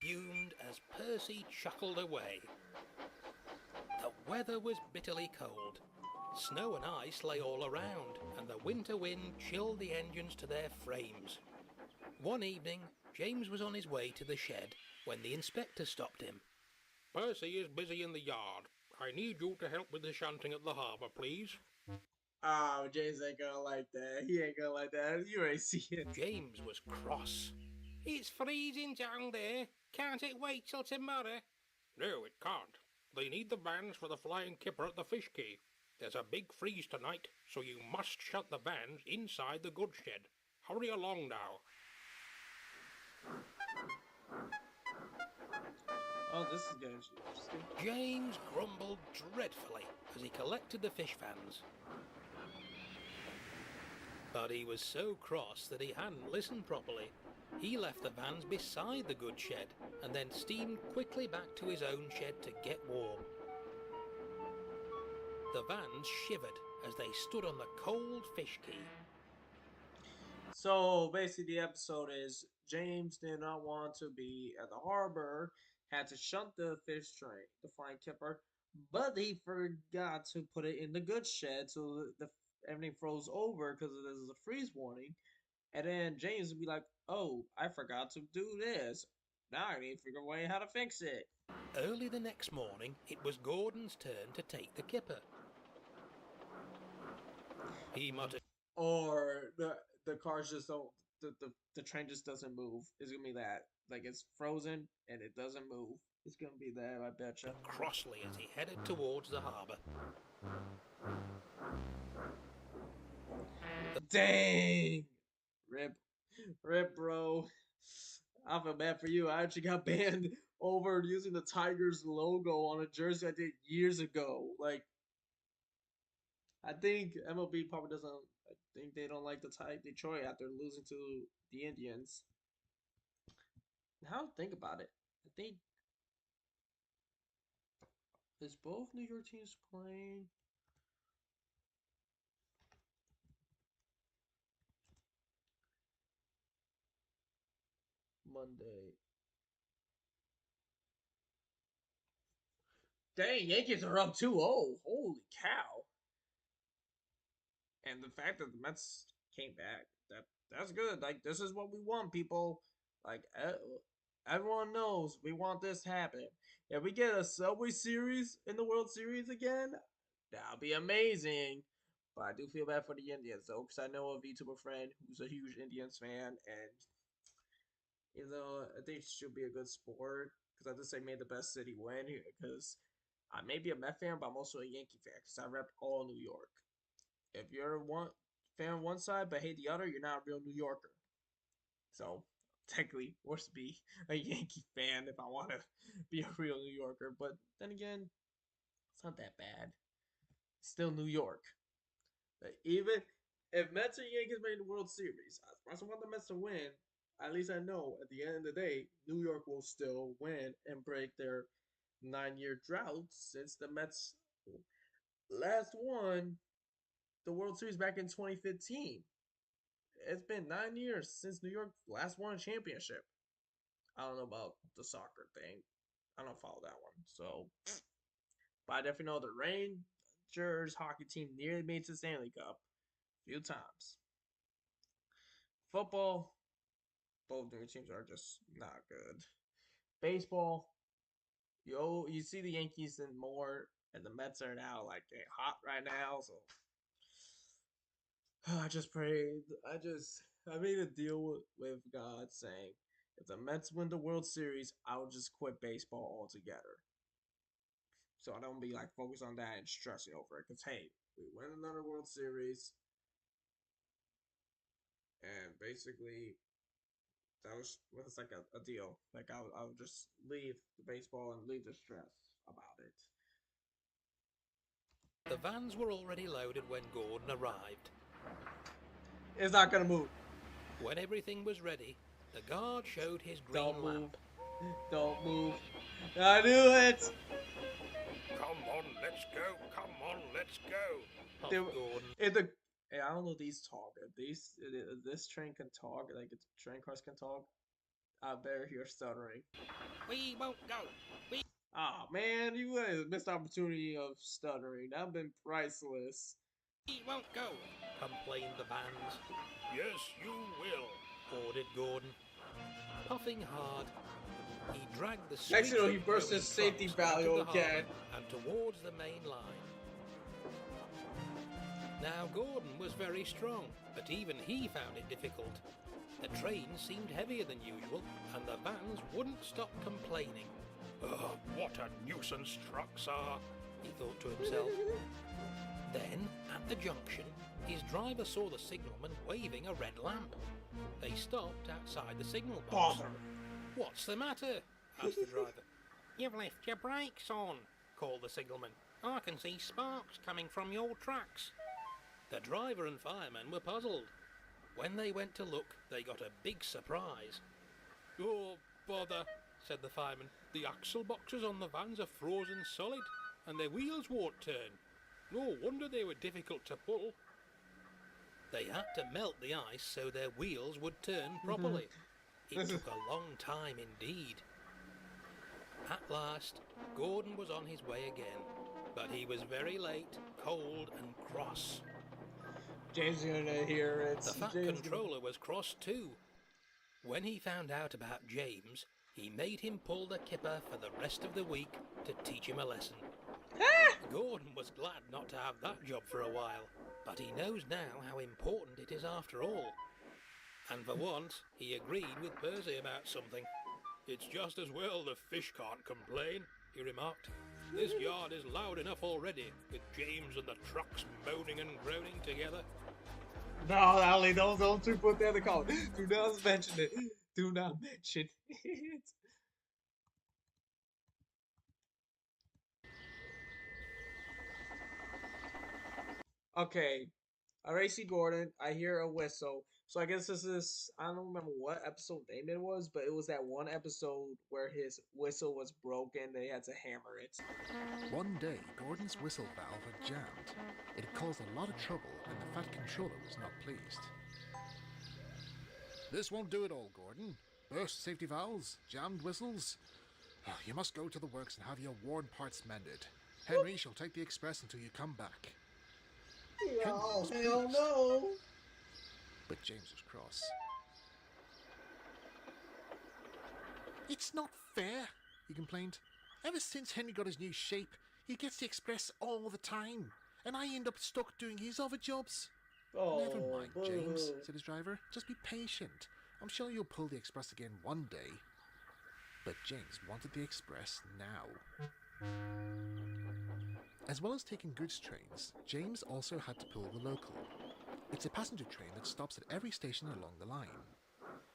Fumed as Percy chuckled away. The weather was bitterly cold. Snow and ice lay all around, and the winter wind chilled the engines to their frames. One evening, James was on his way to the shed when the inspector stopped him. Percy is busy in the yard. I need you to help with the shunting at the harbour, please. Oh, James ain't gonna like that. He ain't gonna like that. You ain't see it. James was cross. It's freezing down there. Can't it wait till tomorrow? No, it can't. They need the vans for the Flying Kipper at the Fish Quay. There's a big freeze tonight, so you must shut the vans inside the goods shed. Hurry along now. Oh, this is getting interesting. James grumbled dreadfully as he collected the fish vans. But he was so cross that he hadn't listened properly. He left the vans beside the goods shed and then steamed quickly back to his own shed to get warm. The vans shivered as they stood on the cold fish quay. So basically, the episode is James did not want to be at the harbor, had to shunt the fish train, the flying kipper, but he forgot to put it in the goods shed, so everything froze over because there's a freeze warning. And then James would be like, "Oh, I forgot to do this. Now I need to figure a way how to fix it." Early the next morning, it was Gordon's turn to take the kipper. He muttered, Or the cars just don't, the train just doesn't move. It's gonna be that. Like, it's frozen and it doesn't move. It's gonna be that, I betcha. crossly as he headed towards the harbour. Dang! Rip, bro. I feel bad for you. I actually got banned over using the Tigers logo on a jersey I did years ago. Like, I think MLB probably doesn't. I think they don't like the Detroit after losing to the Indians. Now think about it. I think is both New York teams playing. Monday. Dang, Yankees are up 2-0. Holy cow. And the fact that the Mets came back, that's good. Like, this is what we want, people. Like, everyone knows we want this to happen. If we get a Subway Series in the World Series again, that'll be amazing. But I do feel bad for the Indians, though, because I know a VTuber friend who's a huge Indians fan, and you know, I think it should be a good sport because I just say may the best city win here because I may be a Met fan, but I'm also a Yankee fan because I rep all New York. If you're one fan on one side but hate the other, you're not a real New Yorker. So technically, forced to be a Yankee fan if I want to be a real New Yorker. But then again, it's not that bad. It's still New York. Like, even if Mets or Yankees made the World Series, I just want the Mets to win. At least I know at the end of the day, New York will still win and break their 9-year drought since the Mets last won the World Series back in 2015. It's been 9 years since New York last won a championship. I don't know about the soccer thing. I don't follow that one. So, but I definitely know the Rangers hockey team nearly made it to the Stanley Cup a few times. Football, both New York teams are just not good. Baseball, you see the Yankees and more, and the Mets are now like getting hot right now. So I just prayed. I made a deal with God saying if the Mets win the World Series, I'll just quit baseball altogether. So I don't be like focused on that and stressing over it. Cause hey, we win another World Series, and basically that was like a deal. Like I'll just leave the baseball and leave the stress about it. The vans were already loaded when Gordon arrived. It's not gonna move. When everything was ready, the guard showed his green Don't move. lamp. Don't move. I knew it. Come on, let's go. Come on, let's go. Puffed Gordon. I don't know these talk. This train can talk. Like, train cars can talk. I better hear stuttering. We won't go. Oh man, you had a missed opportunity of stuttering. That'd been priceless. We won't go, complained the vans. Yes, you will, ordered Gordon. Puffing hard, he dragged the Next you know, he streets burst of his safety trucks out of valve the harbour again. and towards the main line. Now Gordon was very strong, but even he found it difficult. The train seemed heavier than usual, and the vans wouldn't stop complaining. Oh, what a nuisance trucks are, he thought to himself. Then, at the junction, his driver saw the signalman waving a red lamp. They stopped outside the signal box. Bother. What's the matter? Asked the driver. You've left your brakes on, called the signalman. I can see sparks coming from your tracks. The driver and fireman were puzzled. When they went to look, they got a big surprise. "Oh, bother," said the fireman. "The axle boxes on the vans are frozen solid, and their wheels won't turn. No wonder they were difficult to pull." They had to melt the ice so their wheels would turn properly. It took a long time indeed. At last, Gordon was on his way again, but he was very late, cold and cross. James is gonna hear it. The Fat Controller was cross too. When he found out about James, he made him pull the kipper for the rest of the week to teach him a lesson. Gordon was glad not to have that job for a while, but he knows now how important it is after all. And for once, he agreed with Percy about something. "It's just as well the fish can't complain," he remarked. "This yard is loud enough already, with James and the trucks moaning and groaning together." No, Ali, don't you put that in the comment. Do not mention it. Do not mention it. Okay, I already see Gordon. I hear a whistle. So I guess this is, I don't remember what episode name it was, but it was that one episode where his whistle was broken. They had to hammer it. One day, Gordon's whistle valve had jammed. It had caused a lot of trouble, and the Fat Controller was not pleased. "This won't do at all, Gordon. Burst safety valves, jammed whistles. You must go to the works and have your worn parts mended. Henry shall take the express until you come back." Oh, hell no. But James was cross. "It's not fair," he complained. "Ever since Henry got his new shape, he gets the express all the time, and I end up stuck doing his other jobs." Oh, "Never mind, James," boo. said his driver. "Just be patient. I'm sure you'll pull the express again one day." But James wanted the express now. As well as taking goods trains, James also had to pull the local. It's a passenger train that stops at every station along the line.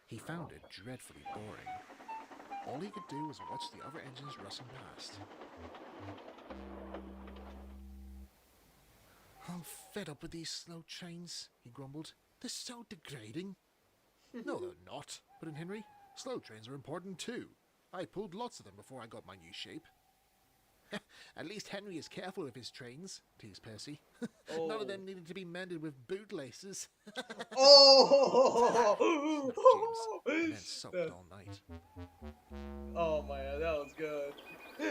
He found it dreadfully boring. All he could do was watch the other engines rushing past. "I'm fed up with these slow trains," he grumbled. "They're so degrading." "No, they're not," put in Henry. "Slow trains are important too. I pulled lots of them before I got my new shape." "At least Henry is careful with his trains," teased Percy. "None of them needed to be mended with bootlaces." Oh! James, the men supped all night. Oh my god, that was good.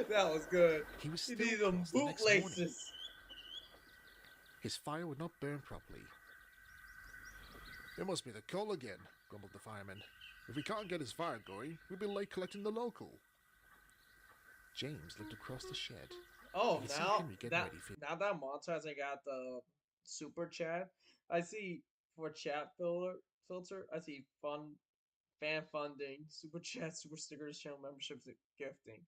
That was good. He was He still needs them cross the next morning. bootlaces. His fire would not burn properly. "It must be the coal again," grumbled the fireman. "If we can't get his fire going, we'll be late collecting the local." James looked across the shed. Oh, He could see now Henry getting that ready for- now that Montage I got the super chat. I see for chat filter. I see fan funding, super chat, super stickers, channel memberships, and gifting.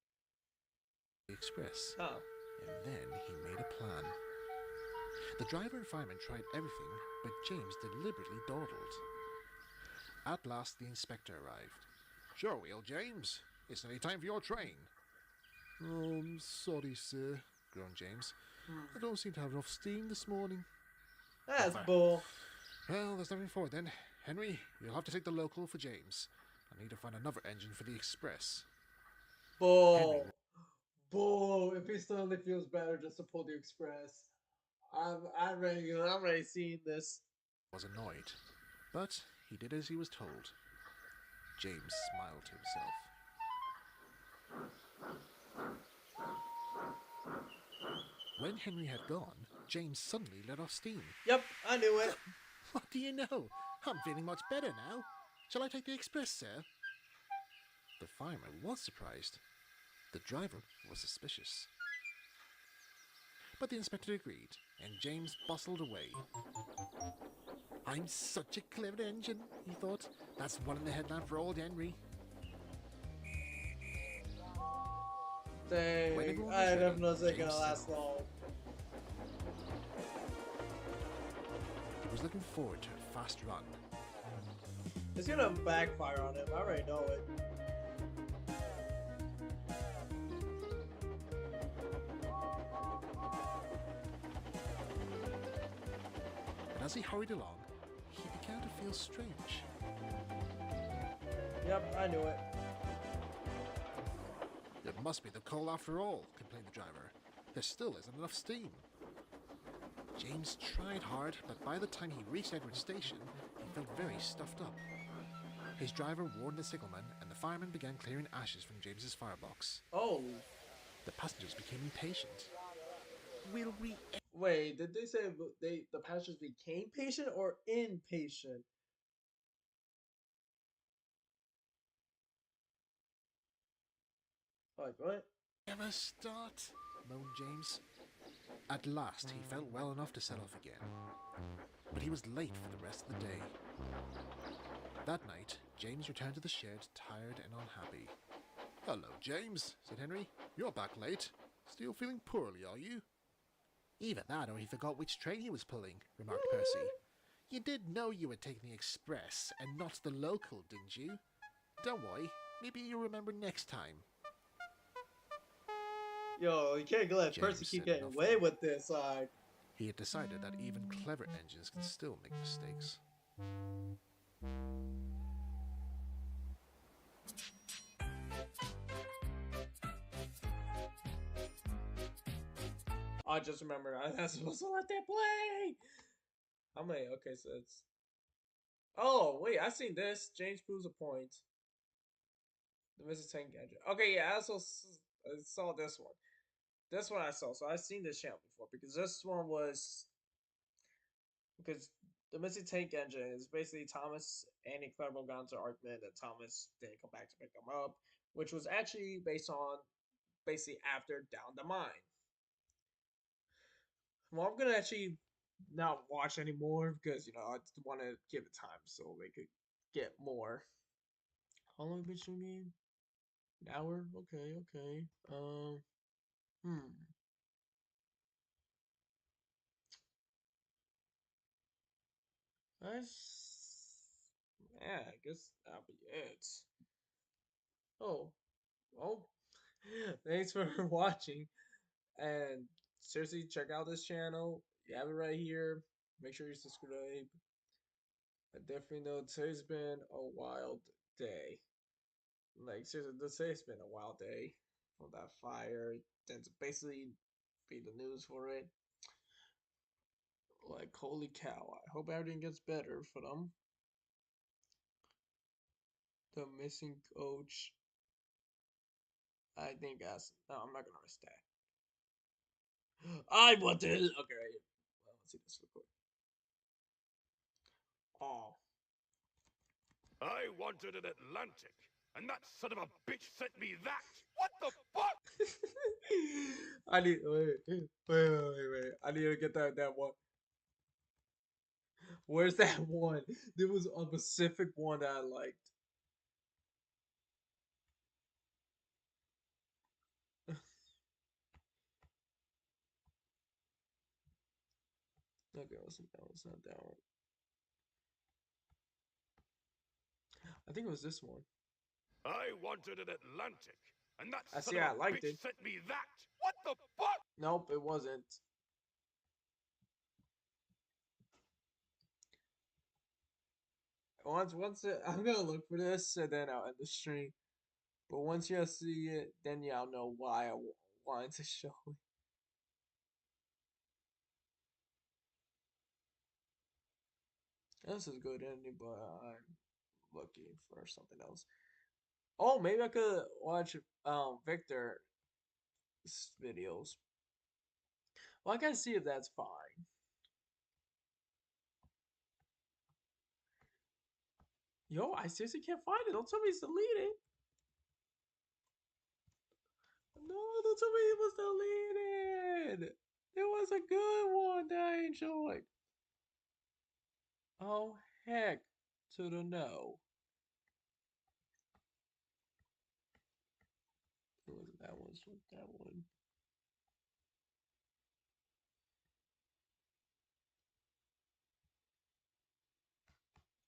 the express. Oh, And then he made a plan. The driver and fireman tried everything, but James deliberately dawdled. At last the inspector arrived. "Sure wheel, James. It's nearly time for your train." "Oh, I'm sorry, sir," groaned James. "I don't seem to have enough steam this morning." that's Buffer. bull. "Well, there's nothing for it then. Henry, you'll have to take the local for James. I need to find another engine for the express." Bull. Bull. If he suddenly feels better just to pull the express. I'm already seeing this. Was annoyed, but he did as he was told. James smiled to himself. When Henry had gone, James suddenly let off steam. Yep, I knew it. "What do you know? I'm feeling much better now. Shall I take the express, sir?" The fireman was surprised. The driver was suspicious. But the inspector agreed, and James bustled away. "I'm such a clever engine," he thought. "That's one in the headlamp for old Henry." Dang, everyone I was didn't ready, know this was James gonna last set off. long. He was looking forward to a fast run. It's gonna backfire on him. I already know it. But as he hurried along, he began to to feel strange. Yep, I knew it. It must be the coal after all, complained the driver. There still isn't enough steam. James tried hard, but by the time he reached Edward Station, he felt very stuffed up. His driver warned the signalman, and the fireman began clearing ashes from James's firebox. Oh, The passengers became impatient. Will we... wait, did they say the passengers became patient or impatient? Like, what? ever start? Moaned James. At last, he felt well enough to set off again. But he was late for the rest of the day. That night, James returned to the shed, tired and unhappy. Hello, James, said Henry. You're back late. Still feeling poorly, are you? Either that or he forgot which train he was pulling, remarked Percy. You did know you were taking the express and not the local, didn't you? Don't worry, maybe you'll remember next time. Yo, you can't let James Percy keep said getting nothing. away with this. Like, He had decided that even clever engines can still make mistakes. I just remembered I'm not supposed to let that play. How many? Okay, so it's. Oh wait, I seen this. James proves a point. The Mrs. Tank Gadget. Okay, yeah, I also saw this one. This one I saw. So I've seen this channel before because this one was because the Missing Tank Engine is basically Thomas and Incredible got into argument that Thomas didn't come back to pick him up, which was actually based on basically after Down the Mine. Well, I'm gonna actually not watch anymore because I want to give it time so they could get more. How long been streaming? An hour? Okay, okay. That's yeah. I guess that'll be it. Oh, well. Thanks for watching, and seriously, check out this channel. You have it right here. Make sure you subscribe. I definitely know today's been a wild day. Like seriously, today's been a wild day from that fire. Then to basically be the news for it. Like holy cow! I hope everything gets better for them. The missing coach. I think that's no. I'm not gonna risk that. I want to. Okay, well, let's see this real quick. Oh. I wanted an Atlantic, and that son of a bitch sent me that. What the fuck? I need wait. I need to get that one. Where's that one? There was a specific one that I liked. Okay, wasn't that was not that one. I think it was this one. I wanted an Atlantic, and that I son see. of I a liked bitch it. sent me that. What the fuck? Nope, it wasn't. Once I'm gonna look for this and then I'll end the stream. But once y'all see it, then y'all know why I wanted to show it. This is good ending, but I'm looking for something else. Oh, maybe I could watch Victor's videos. Well, I gotta see if that's fine. Yo, I seriously can't find it. Don't tell me it's deleted. No, don't tell me it was deleted. It was a good one that I enjoyed. Oh, heck to the no. It was that one. That one.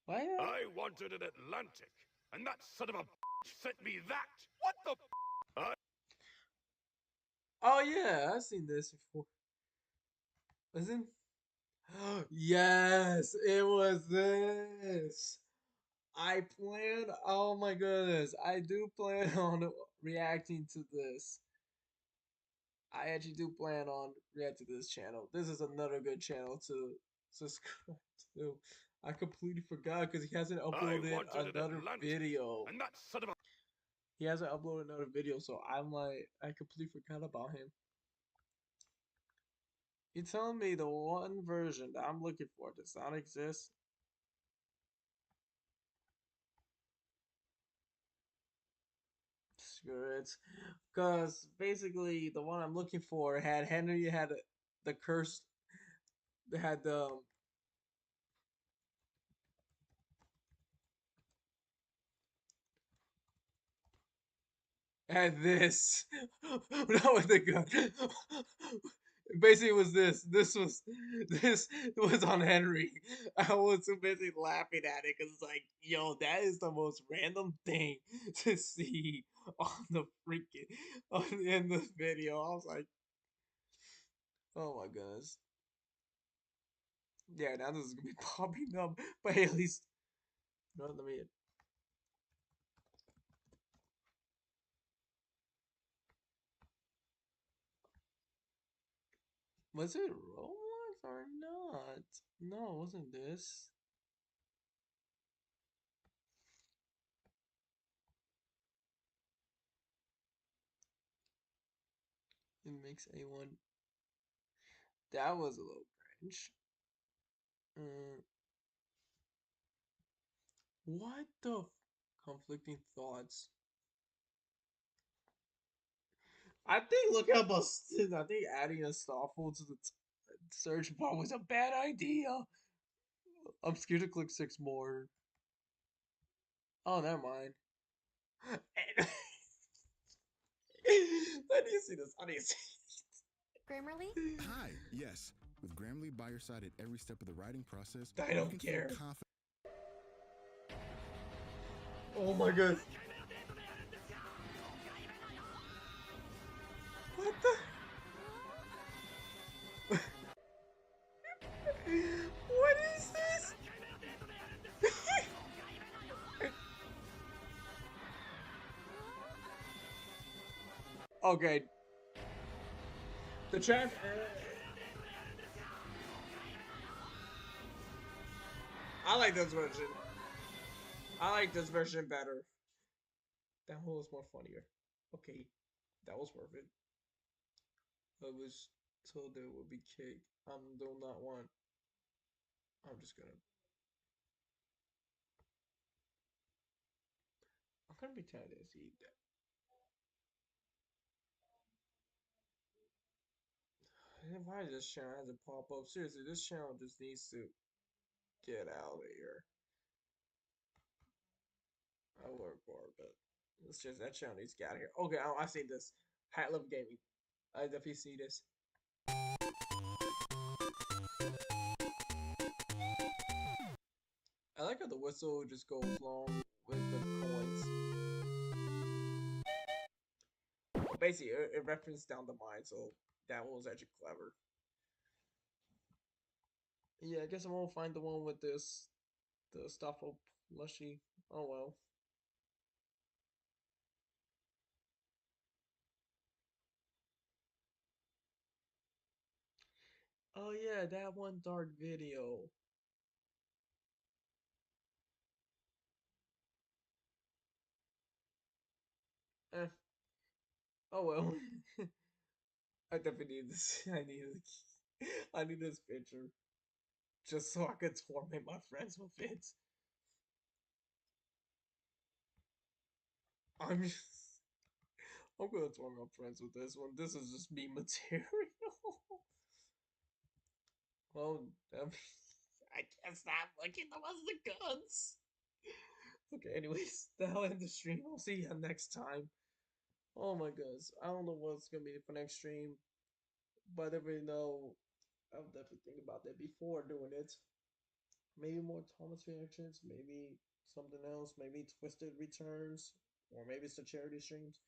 What? I wanted an Atlantic, and that son of a bitch sent me that. What the fuck? Oh yeah, I've seen this before. Listen. Yes, it was this. I plan. Oh my goodness, I do plan on reacting to this. I actually do plan on reacting to this channel. This is another good channel to subscribe to. I completely forgot because he hasn't I uploaded wanted an another Atlantic, video. and that son of a... He hasn't uploaded another video, so I'm like, I completely forgot about him. You telling me the one version that I'm looking for does not exist? Screw it. Because basically, the one I'm looking for had Henry had the curse, had the had this. Not with the gun. Basically, it was this. This was on Henry. I was so busy laughing at it because it's like, yo, that is the most random thing to see on the freaking in this video. I was like, oh my goodness. Yeah, now this is gonna be popping up, but hey, at least, no, let me. Was it Roblox or not? No, it wasn't this. It makes A1. That was a little cringe. Uh, what the conflicting thoughts? I think look up a. I think adding a Starfall to the search bar was a bad idea. I'm scared to click 6 more. Oh, never mind. I need to see this. I need to see Grammarly? this. Hi, yes. With Grammarly by your side at every step of the writing process, I you don't can care. feel confident. Oh my god. What the? What is this? Okay. The track. I like this version. I like this version better. That one was more funnier. Okay, that was worth it. I was told there would be cake. I do not want. I'm just gonna. I'm gonna pretend to eat that. Why does this channel has to pop up? Seriously, this channel just needs to get out of here. I work for it, but it's just that channel needs to get out of here. Okay, I see this. Hat Love Gaming. I definitely see this. I like how the whistle just goes along with the coins. Well, basically, it referenced down the mine, so that one was actually clever. Yeah, I guess I'm gonna find the one with this, the Stoffel plushie. Oh well. Oh yeah, that one dark video. Eh. Oh well. I definitely need this. I need this picture just so I can torment my friends with it. I'm just, I'm gonna torment my friends with this one. This is just me material. Well, I can't stop looking at the guns. Okay, anyways, that'll end the stream. I'll see you next time. Oh my goodness, I don't know what's gonna be for next stream, but if you know, I'll definitely think about that before doing it. Maybe more Thomas reactions, maybe something else, maybe Twisted returns, or maybe it's the charity streams.